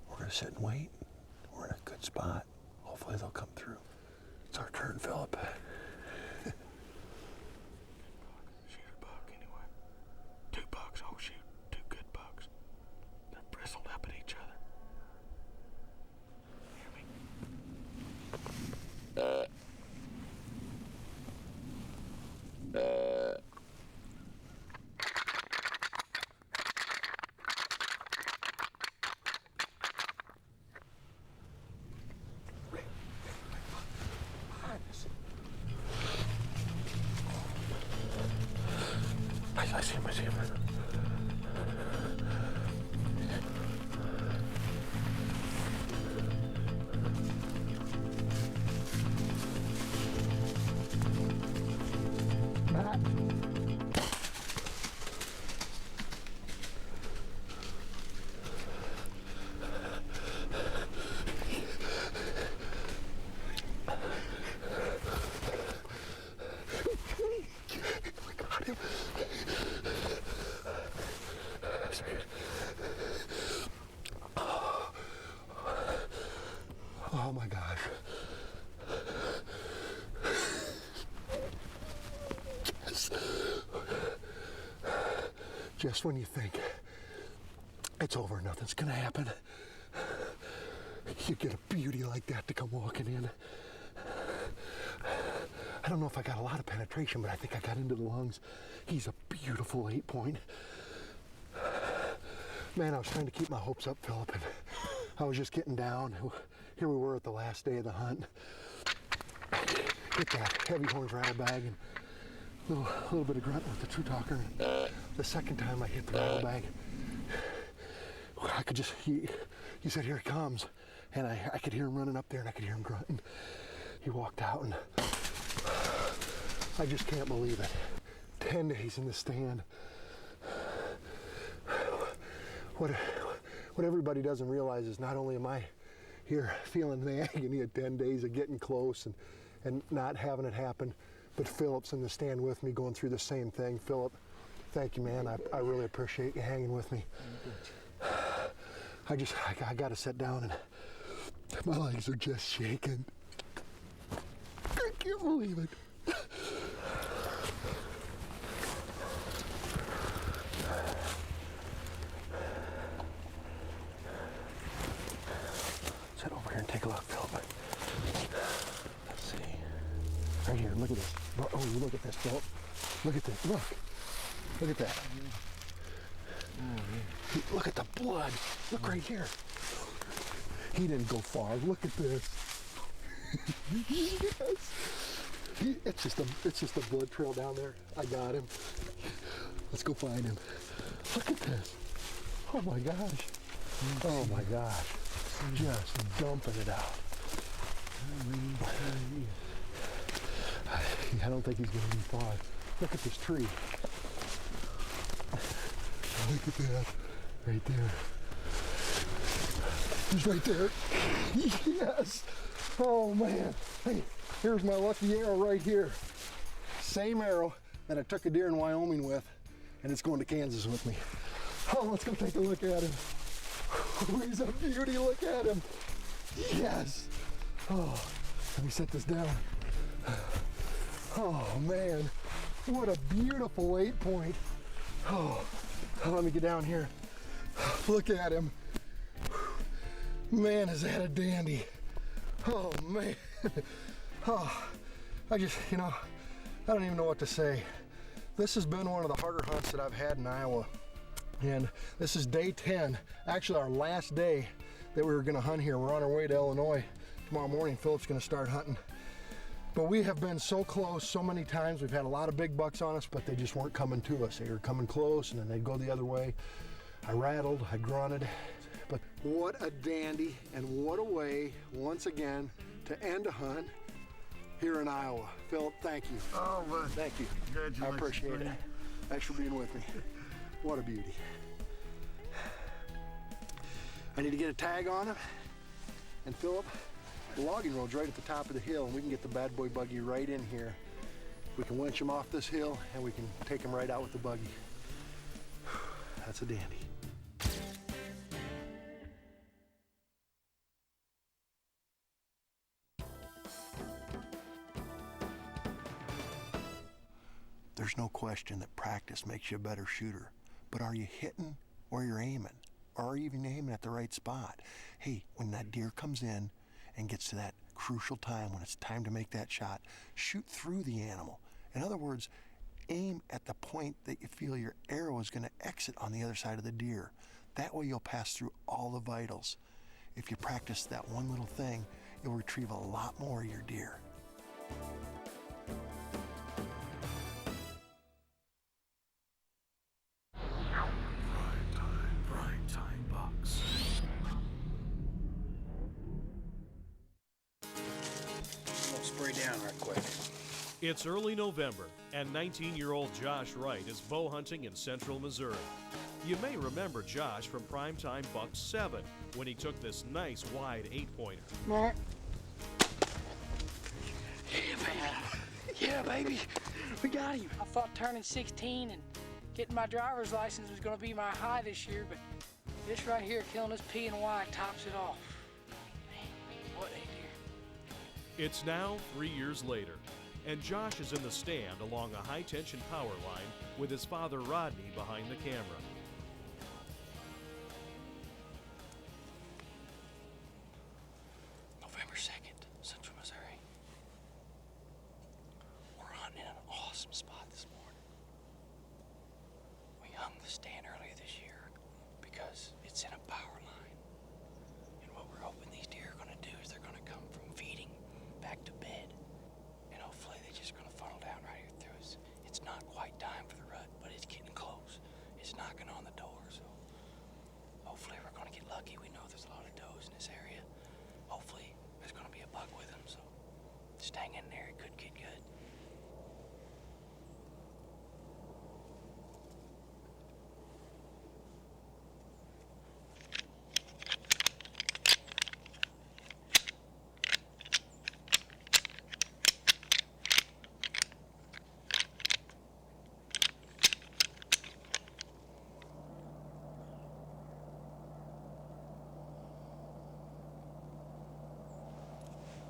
[SPEAKER 4] We're gonna sit and wait. We're in a good spot. Hopefully they'll come through. It's our turn, Philip.
[SPEAKER 15] Shoot a buck anyway. 2 bucks, oh shoot, 2 good bucks. They're bristled up at each other. Hear me?
[SPEAKER 4] I see him, I see him. Oh my gosh. Just when you think it's over, nothing's gonna happen, you get a beauty like that to come walking in. I don't know if I got a lot of penetration, but I think I got into the lungs. He's a beautiful 8-point. Man, I was trying to keep my hopes up, Philip, and I was just getting down. Here we were at the last day of the hunt. Hit that heavy horns rattle bag and a little bit of grunt with the true talker. The second time I hit the rattle bag, I could just, he said, "Here he comes." And I could hear him running up there, and I could hear him grunting. He walked out, and I just can't believe it. 10 days in the stand. What everybody doesn't realize is not only am I here feeling the agony of 10 days of getting close and not having it happen, but Philip's in the stand with me going through the same thing. Philip, thank you, man. I really appreciate you hanging with me. I got to sit down, and my legs are just shaking. I can't believe it. Sit over here and take a look, Philip. Let's see. Right here, look at this. Oh, look at this, Philip. Look at this, look. Look at that. Look at the blood. Look right here. He didn't go far. Look at this. Yes. It's just a blood trail down there. I got him. Let's go find him. Look at this. Oh my gosh. Oh my gosh. Just dumping it out. I don't think he's going to be far. Look at this tree. Look at that. Right there. He's right there. Yes. Oh man. Hey, here's my lucky arrow right here. Same arrow that I took a deer in Wyoming with, and it's going to Kansas with me. Oh, let's go take a look at him. Oh, he's a beauty. Look at him. Yes. Oh, let me set this down. Oh man, what a beautiful 8-point. Oh, let me get down here. Look at him. Man, is that a dandy. Oh man. Oh, I just, you know, I don't even know what to say. This has been one of the harder hunts that I've had in Iowa. And this is day 10, actually our last day that we were gonna hunt here. We're on our way to Illinois. Tomorrow morning, Philip's gonna start hunting. But we have been so close so many times. We've had a lot of big bucks on us, but they just weren't coming to us. They were coming close and then they'd go the other way. I rattled, I grunted, but what a dandy and what a way, once again, to end a hunt here in Iowa. Philip, thank you.
[SPEAKER 7] Oh, man.
[SPEAKER 4] Thank you. I appreciate it. Thanks for being with me. What a beauty. I need to get a tag on him. And Philip, the logging road's right at the top of the hill, and we can get the bad boy buggy right in here. We can winch him off this hill, and we can take him right out with the buggy. That's a dandy. There's no question that practice makes you a better shooter, but are you hitting where you're aiming? Or are you even aiming at the right spot? Hey, when that deer comes in and gets to that crucial time, when it's time to make that shot, shoot through the animal. In other words, aim at the point that you feel your arrow is going to exit on the other side of the deer. That way you'll pass through all the vitals. If you practice that one little thing, you'll retrieve a lot more of your deer.
[SPEAKER 13] PrimeTime Bucks.
[SPEAKER 15] I'll spray down right quick.
[SPEAKER 1] It's early November, and 19-year-old Josh Wright is bow hunting in central Missouri. You may remember Josh from PrimeTime Bucks 7 when he took this nice wide 8-pointer.
[SPEAKER 3] Yeah, baby. We got him. I thought turning 16 and getting my driver's license was going to be my high this year, but this right here, killing this P and Y, tops it off. Man, what a deer.
[SPEAKER 1] It's now 3 years later, and Josh is in the stand along a high-tension power line with his father Rodney behind the camera.
[SPEAKER 3] November 2nd, Central Missouri. We're hunting in an awesome spot this morning. We hung the stand earlier this year because it's in a power line. And what we're hoping these deer are going to do is they're going to come from feeding back to bed. And hopefully they're just going to funnel down right here through us. It's not quite time for the rut, but it's getting close. It's knocking on the door, so hopefully we're going to get lucky. We know there's a lot of does in this area. Hopefully there's going to be a buck with them, so just hang in there. It could get good.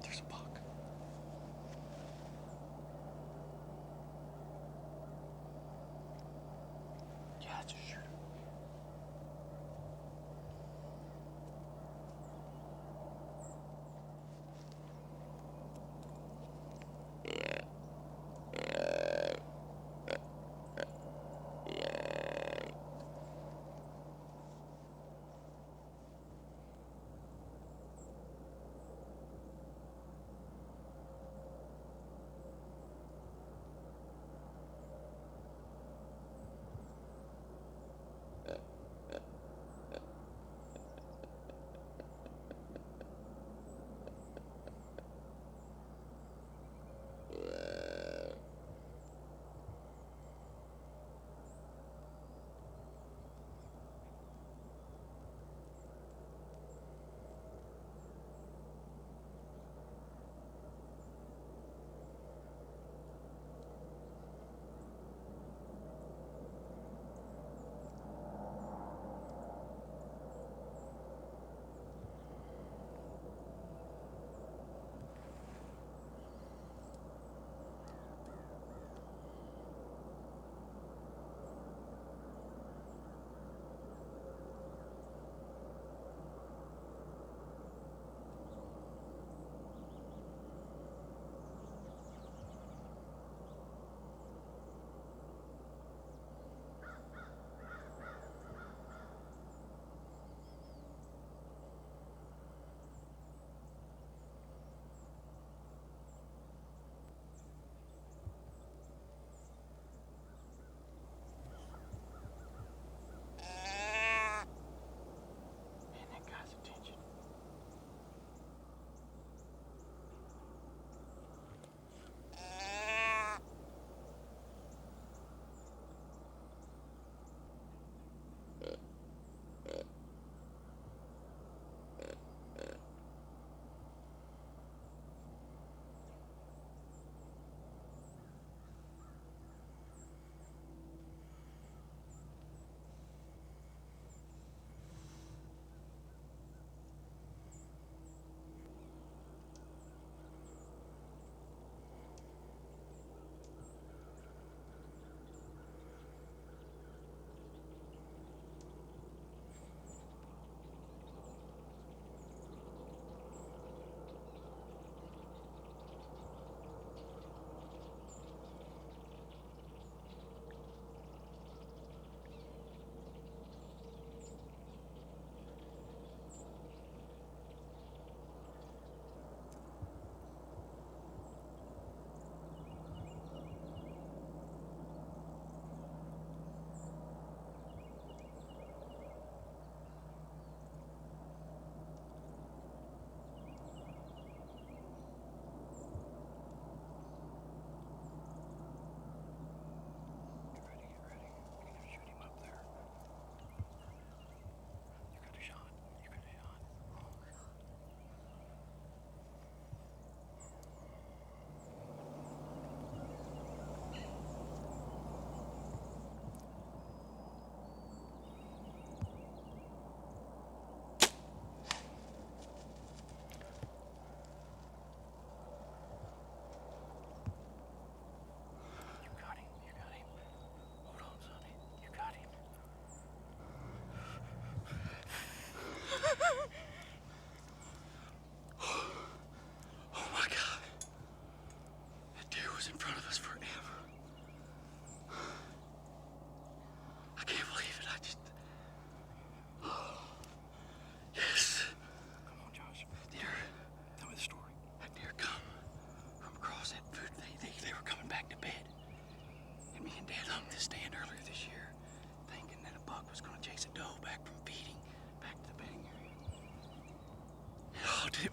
[SPEAKER 3] There's a buck.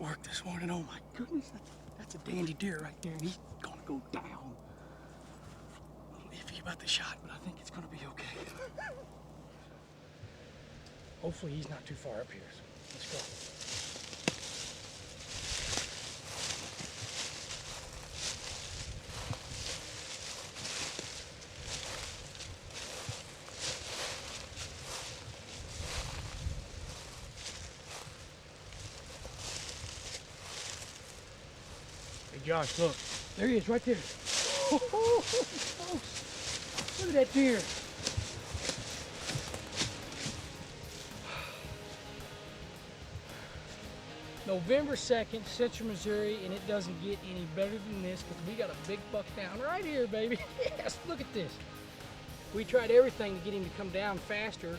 [SPEAKER 15] work this morning. Oh my goodness, that's a dandy deer right there, and he's gonna go down. I'm iffy about the shot, but I think it's gonna be okay. Hopefully he's not too far up here, so let's go. Hey Josh, look. There he is, right there. Oh, folks. Look at that deer. November 2nd, Central Missouri, and it doesn't get any better than this because we got a big buck down right here, baby. Yes, look at this. We tried everything to get him to come down faster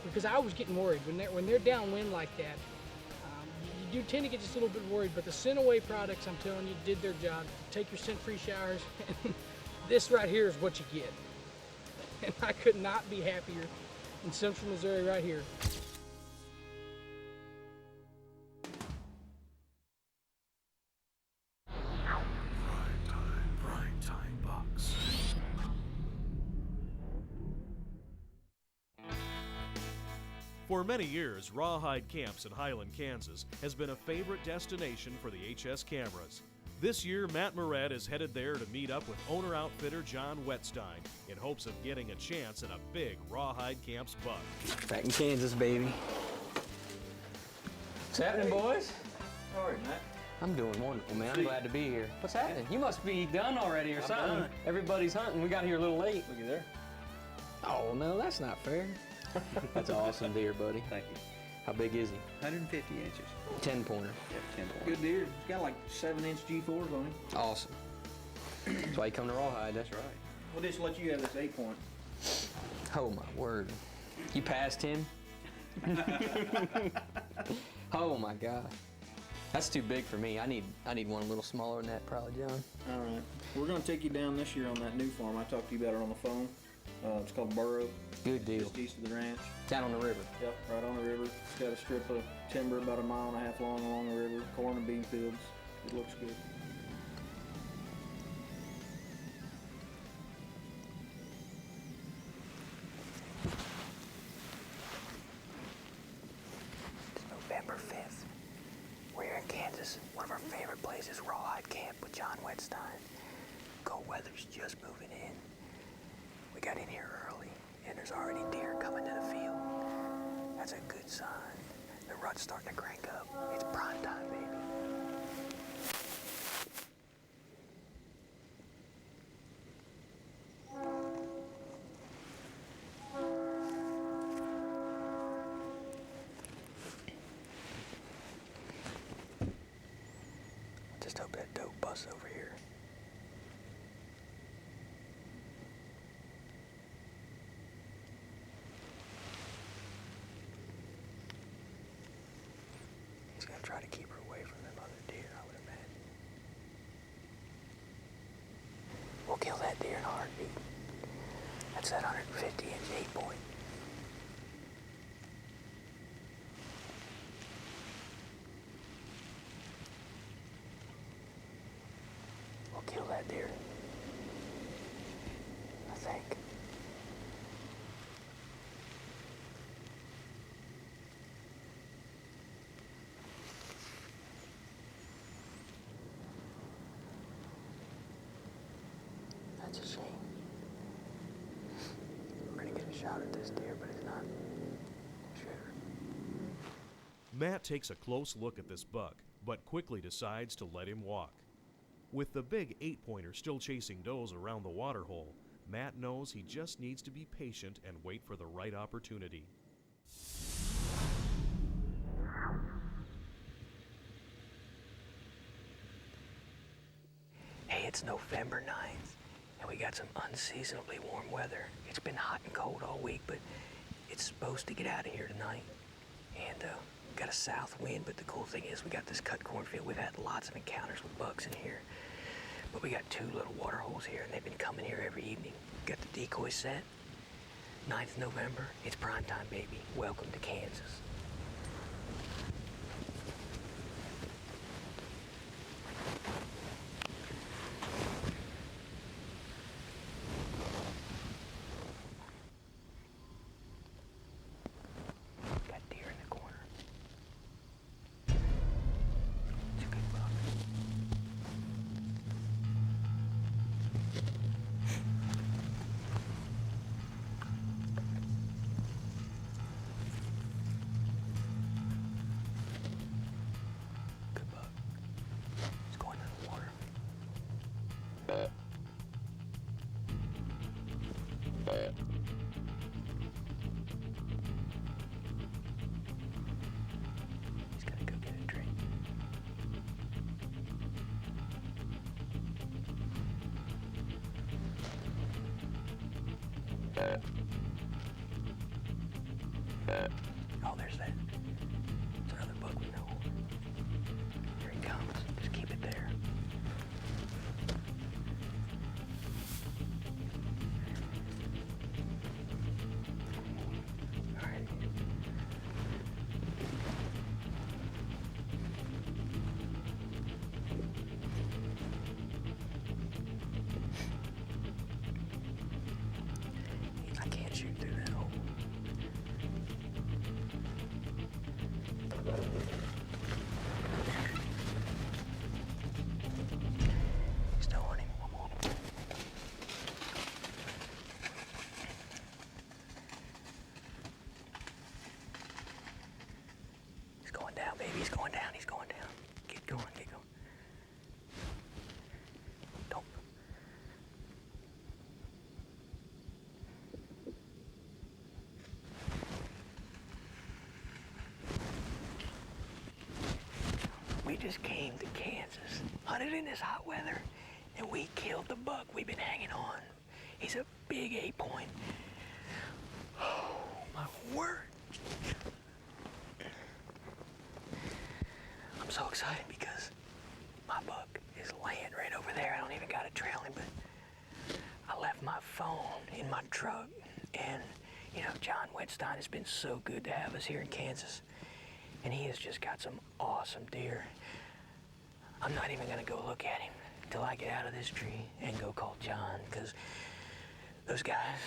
[SPEAKER 15] because I was getting worried. When they're downwind like that, you do tend to get just a little bit worried, but the scent away products, I'm telling you, did their job. Take your scent-free showers, and this right here is what you get. And I could not be happier in Central Missouri right here.
[SPEAKER 13] PrimeTime Bucks.
[SPEAKER 1] For many years, Rawhide Camps in Highland, Kansas has been a favorite destination for the HS cameras. This year, Matt Moret is headed there to meet up with owner-outfitter John Wetstein in hopes of getting a chance at a big Rawhide Camps buck.
[SPEAKER 3] Back in Kansas, baby. What's happening, boys?
[SPEAKER 6] How are you, Matt?
[SPEAKER 3] I'm doing wonderful, man. I'm glad to be here. What's happening? You must be done already or something.
[SPEAKER 6] Done.
[SPEAKER 3] Everybody's hunting. We got here a little late.
[SPEAKER 6] Looky there.
[SPEAKER 3] Oh, no, that's not fair. That's an awesome deer, buddy.
[SPEAKER 6] Thank you.
[SPEAKER 3] How big is he?
[SPEAKER 6] 150 inches.
[SPEAKER 3] 10-pointer.
[SPEAKER 6] Yep, 10 points.
[SPEAKER 15] Good deer. He's got like 7-inch G4s on him.
[SPEAKER 3] Awesome. That's why you come to Rawhide.
[SPEAKER 6] That's right.
[SPEAKER 15] We'll just let you have this 8-point.
[SPEAKER 3] Oh, my word. You passed him? Oh, my God. That's too big for me. I need one a little smaller than that, probably, John.
[SPEAKER 15] All right. We're going to take you down this year on that new farm. I talked to you about it on the phone. It's called Burrow.
[SPEAKER 3] Good deal.
[SPEAKER 15] Just east of the ranch.
[SPEAKER 3] Down on the river.
[SPEAKER 15] Yep, right on the river. It's got a strip of timber about 1.5 miles long along the river. Corn and bean fields. It looks good.
[SPEAKER 3] It's November 5th. We're here in Kansas. One of our favorite places, Rawhide Camp with John Wetstein. Cold weather's just moving in. We got in here early, and there's already deer coming to the field. That's a good sign. The rut's starting to crank up. It's prime time, baby. Just hope that dope busts over here. He's gonna try to keep her away from them other deer, I would imagine. We'll kill that deer in a heartbeat. That's that 150-inch 8-point. We'll kill that deer. I think. That's a shame. We're gonna get a shot at this deer, but it's not sure.
[SPEAKER 1] Matt takes a close look at this buck, but quickly decides to let him walk. With the big 8-pointer still chasing does around the waterhole, Matt knows he just needs to be patient and wait for the right opportunity.
[SPEAKER 3] Hey, it's November 9th, and we got some unseasonably warm weather. It's been hot and cold all week, but it's supposed to get out of here tonight. And got a south wind, but the cool thing is we got this cut cornfield. We've had lots of encounters with bucks in here. But we got 2 little water holes here, and they've been coming here every evening. Got the decoy set. 9th November, it's prime time, baby. Welcome to Kansas. Oh, there's that. It's another buck with no horn. Here he comes. Just keep it there. All right. I can't shoot through that hole. Still on him. He's going down, baby. He's going down. He's going down. Get going. Get going. Don't. We just came to Kansas, hunted in this hot weather, and we killed the buck we've been hanging on. He's a big 8-point. Oh, my word. I'm so excited because my buck is laying right over there. I don't even got to trail him, but I left my phone in my truck. And, you know, John Wedstein has been so good to have us here in Kansas. And he has just got some awesome deer. I'm not even gonna go look at him till I get out of this tree and go call John, because those guys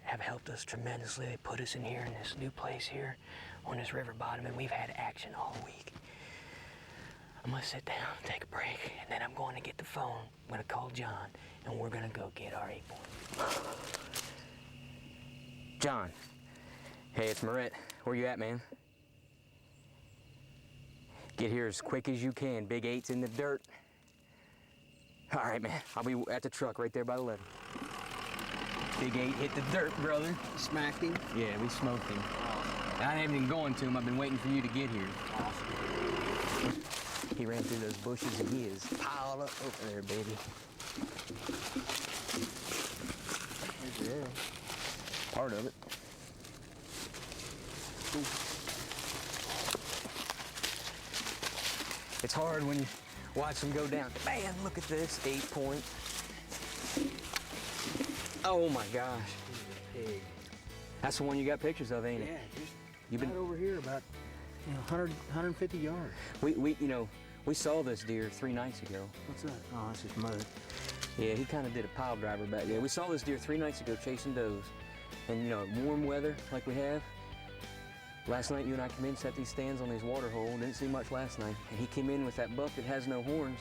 [SPEAKER 3] have helped us tremendously. They put us in here in this new place here on this river bottom, and we've had action all week. I'm gonna sit down, take a break, and then I'm going to get the phone. I'm gonna call John, and we're gonna go get our 8-point. John, hey, it's Moret. Where you at, man? Get here as quick as you can. Big 8's in the dirt. All right, man. I'll be at the truck right there by the levee. Big 8 hit the dirt, brother.
[SPEAKER 16] Smacked him?
[SPEAKER 3] Yeah, we smoked him. I ain't even going to him. I've been waiting for you to get here. Awesome. He ran through those bushes and he is piled up over there, baby. There's your arrow. Part of it. Cool. It's hard when you watch them go down. Man, look at this, 8-point. Oh my gosh.
[SPEAKER 16] Pig.
[SPEAKER 3] That's the one you got pictures of, ain't it?
[SPEAKER 16] Yeah, just
[SPEAKER 3] You've been
[SPEAKER 16] over here about 150 yards.
[SPEAKER 3] We saw this deer 3 nights ago.
[SPEAKER 16] What's that? Oh, that's just mud.
[SPEAKER 3] Yeah, he kind of did a pile driver back there. We saw this deer 3 nights ago chasing does. And, warm weather like we have. Last night, you and I came in, set these stands on these water hole. Didn't see much last night. And he came in with that buck that has no horns.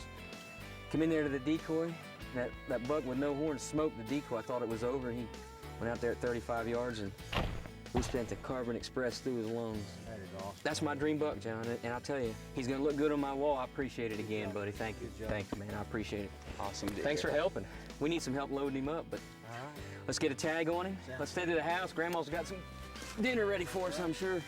[SPEAKER 3] Came in there to the decoy. That buck with no horns smoked the decoy. I thought it was over. He went out there at 35 yards, and we spent the Carbon Express through his lungs.
[SPEAKER 16] That is awesome.
[SPEAKER 3] That's my dream buck, John. And I'll tell you, he's going to look good on my wall. I appreciate it again, buddy. Thank you. Thank you, man. I appreciate it.
[SPEAKER 2] Awesome deer.
[SPEAKER 3] Thanks for helping. We need some help loading him up, but let's get a tag on him. Let's head to the house. Grandma's got some dinner ready for us, I'm sure.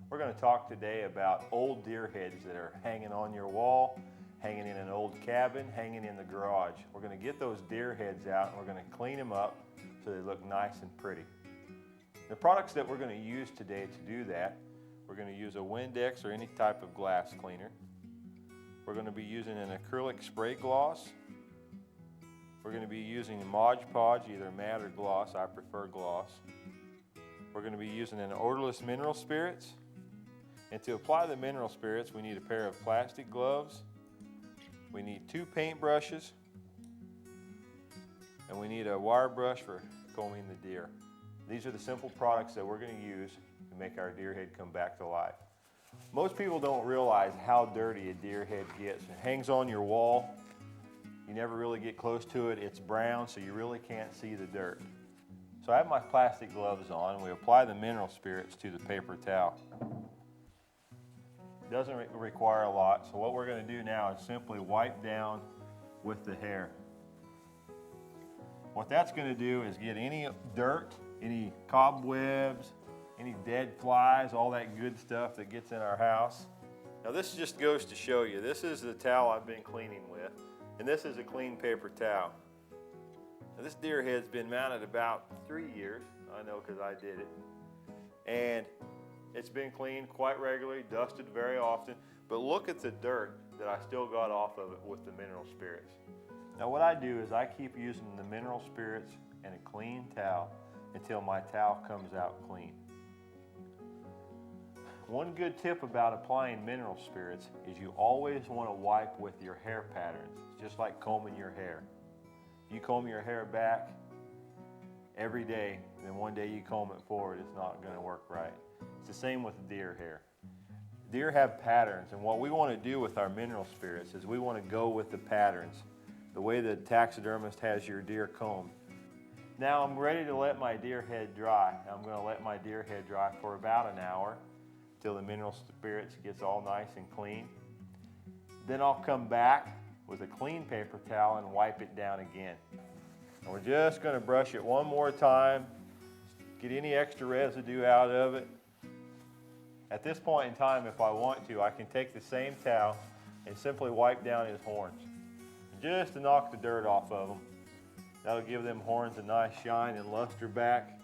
[SPEAKER 11] We're going to talk today about old deer heads that are hanging on your wall, hanging in an old cabin, hanging in the garage. We're going to get those deer heads out and we're going to clean them up so they look nice and pretty. The products that we're going to use today to do that, we're going to use a Windex or any type of glass cleaner. We're going to be using an acrylic spray gloss. We're going to be using Mod Podge, either matte or gloss. I prefer gloss. We're going to be using an odorless mineral spirits. And to apply the mineral spirits, we need a pair of plastic gloves. We need 2 paint brushes. And we need a wire brush for combing the deer. These are the simple products that we're going to use to make our deer head come back to life. Most people don't realize how dirty a deer head gets. It hangs on your wall. You never really get close to it. It's brown, so you really can't see the dirt. So I have my plastic gloves on, and we apply the mineral spirits to the paper towel. It doesn't require a lot, so what we're going to do now is simply wipe down with the hair. What that's going to do is get any dirt, any cobwebs, any dead flies, all that good stuff that gets in our house. Now this just goes to show you, this is the towel I've been cleaning with, and this is a clean paper towel. Now this deer head's been mounted about 3 years, I know because I did it, and it's been cleaned quite regularly, dusted very often, but look at the dirt that I still got off of it with the mineral spirits. Now what I do is I keep using the mineral spirits and a clean towel until my towel comes out clean. One good tip about applying mineral spirits is you always want to wipe with your hair patterns, just like combing your hair. If you comb your hair back every day, then one day you comb it forward, it's not going to work right. It's the same with deer hair. Deer have patterns, and what we want to do with our mineral spirits is we want to go with the patterns, the way the taxidermist has your deer combed. Now I'm ready to let my deer head dry. I'm going to let my deer head dry for about an hour till the mineral spirits gets all nice and clean. Then I'll come back with a clean paper towel and wipe it down again. And we're just going to brush it one more time, get any extra residue out of it. At this point in time, if I want to, I can take the same towel and simply wipe down his horns, just to knock the dirt off of them. That'll give them horns a nice shine and luster back.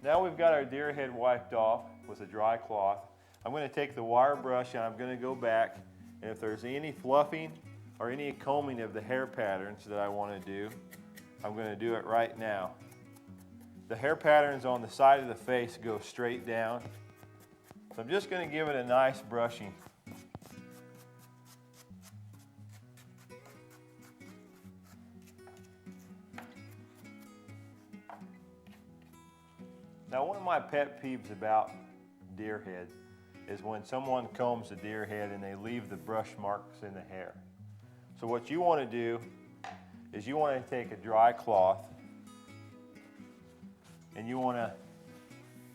[SPEAKER 11] Now we've got our deer head wiped off with a dry cloth. I'm going to take the wire brush and I'm going to go back, and if there's any fluffing or any combing of the hair patterns that I want to do, I'm going to do it right now. The hair patterns on the side of the face go straight down, so I'm just going to give it a nice brushing. Now one of my pet peeves about deer heads is when someone combs a deer head and they leave the brush marks in the hair. So what you want to do is you want to take a dry cloth and you want to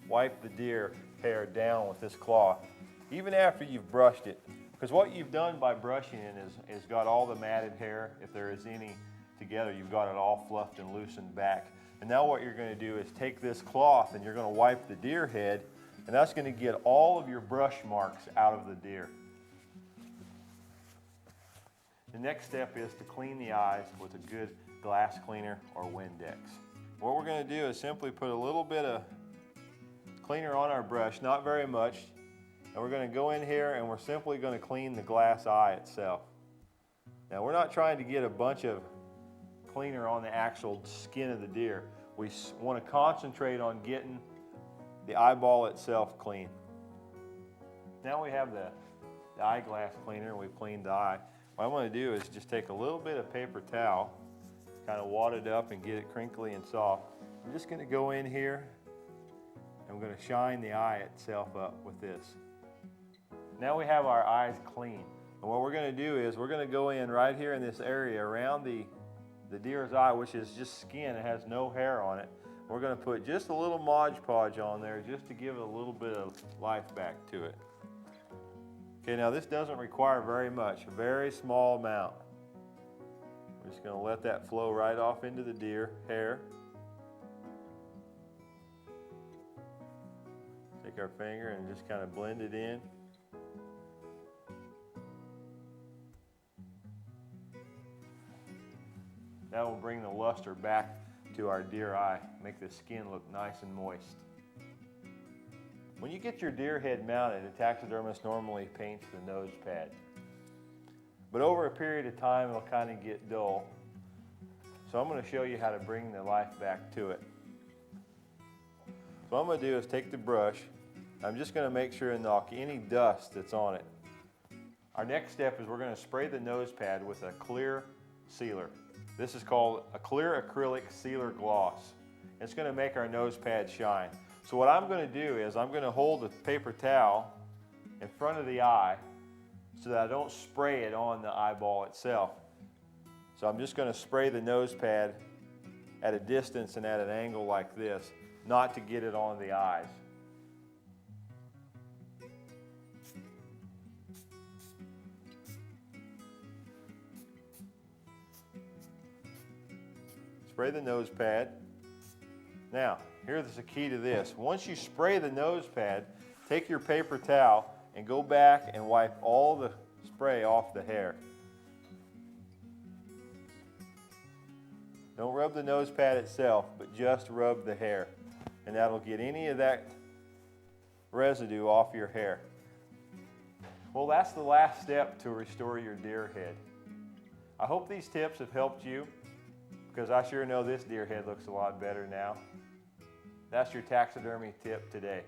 [SPEAKER 11] wipe the deer hair down with this cloth, even after you've brushed it. Because what you've done by brushing it is got all the matted hair, if there is any together, you've got it all fluffed and loosened back. And now what you're going to do is take this cloth and you're going to wipe the deer head, and that's going to get all of your brush marks out of the deer. The next step is to clean the eyes with a good glass cleaner or Windex. What we're going to do is simply put a little bit of cleaner on our brush, not very much, and we're going to go in here and we're simply going to clean the glass eye itself. Now we're not trying to get a bunch of cleaner on the actual skin of the deer. We want to concentrate on getting the eyeball itself clean. Now we have the eyeglass cleaner, we've cleaned the eye. What I'm going to do is just take a little bit of paper towel, kind of wad it up and get it crinkly and soft. I'm just going to go in here and I'm going to shine the eye itself up with this. Now we have our eyes clean. And what we're going to do is we're going to go in right here in this area around the deer's eye, which is just skin, it has no hair on it. We're going to put just a little Mod Podge on there just to give it a little bit of life back to it. Okay, now this doesn't require very much, a very small amount. We're just going to let that flow right off into the deer hair. Take our finger and just kind of blend it in. That will bring the luster back to our deer eye, make the skin look nice and moist. When you get your deer head mounted, a taxidermist normally paints the nose pad. But over a period of time, it'll kind of get dull. So I'm going to show you how to bring the life back to it. So what I'm going to do is take the brush. I'm just going to make sure and knock any dust that's on it. Our next step is we're going to spray the nose pad with a clear sealer. This is called a clear acrylic sealer gloss. It's going to make our nose pad shine. So what I'm going to do is I'm going to hold the paper towel in front of the eye so that I don't spray it on the eyeball itself. So I'm just going to spray the nose pad at a distance and at an angle like this, not to get it on the eyes. Spray the nose pad. Now, here's the key to this. Once you spray the nose pad, take your paper towel and go back and wipe all the spray off the hair. Don't rub the nose pad itself, but just rub the hair. And that'll get any of that residue off your hair. Well, that's the last step to restore your deer head. I hope these tips have helped you, because I sure know this deer head looks a lot better now. That's your taxidermy tip today.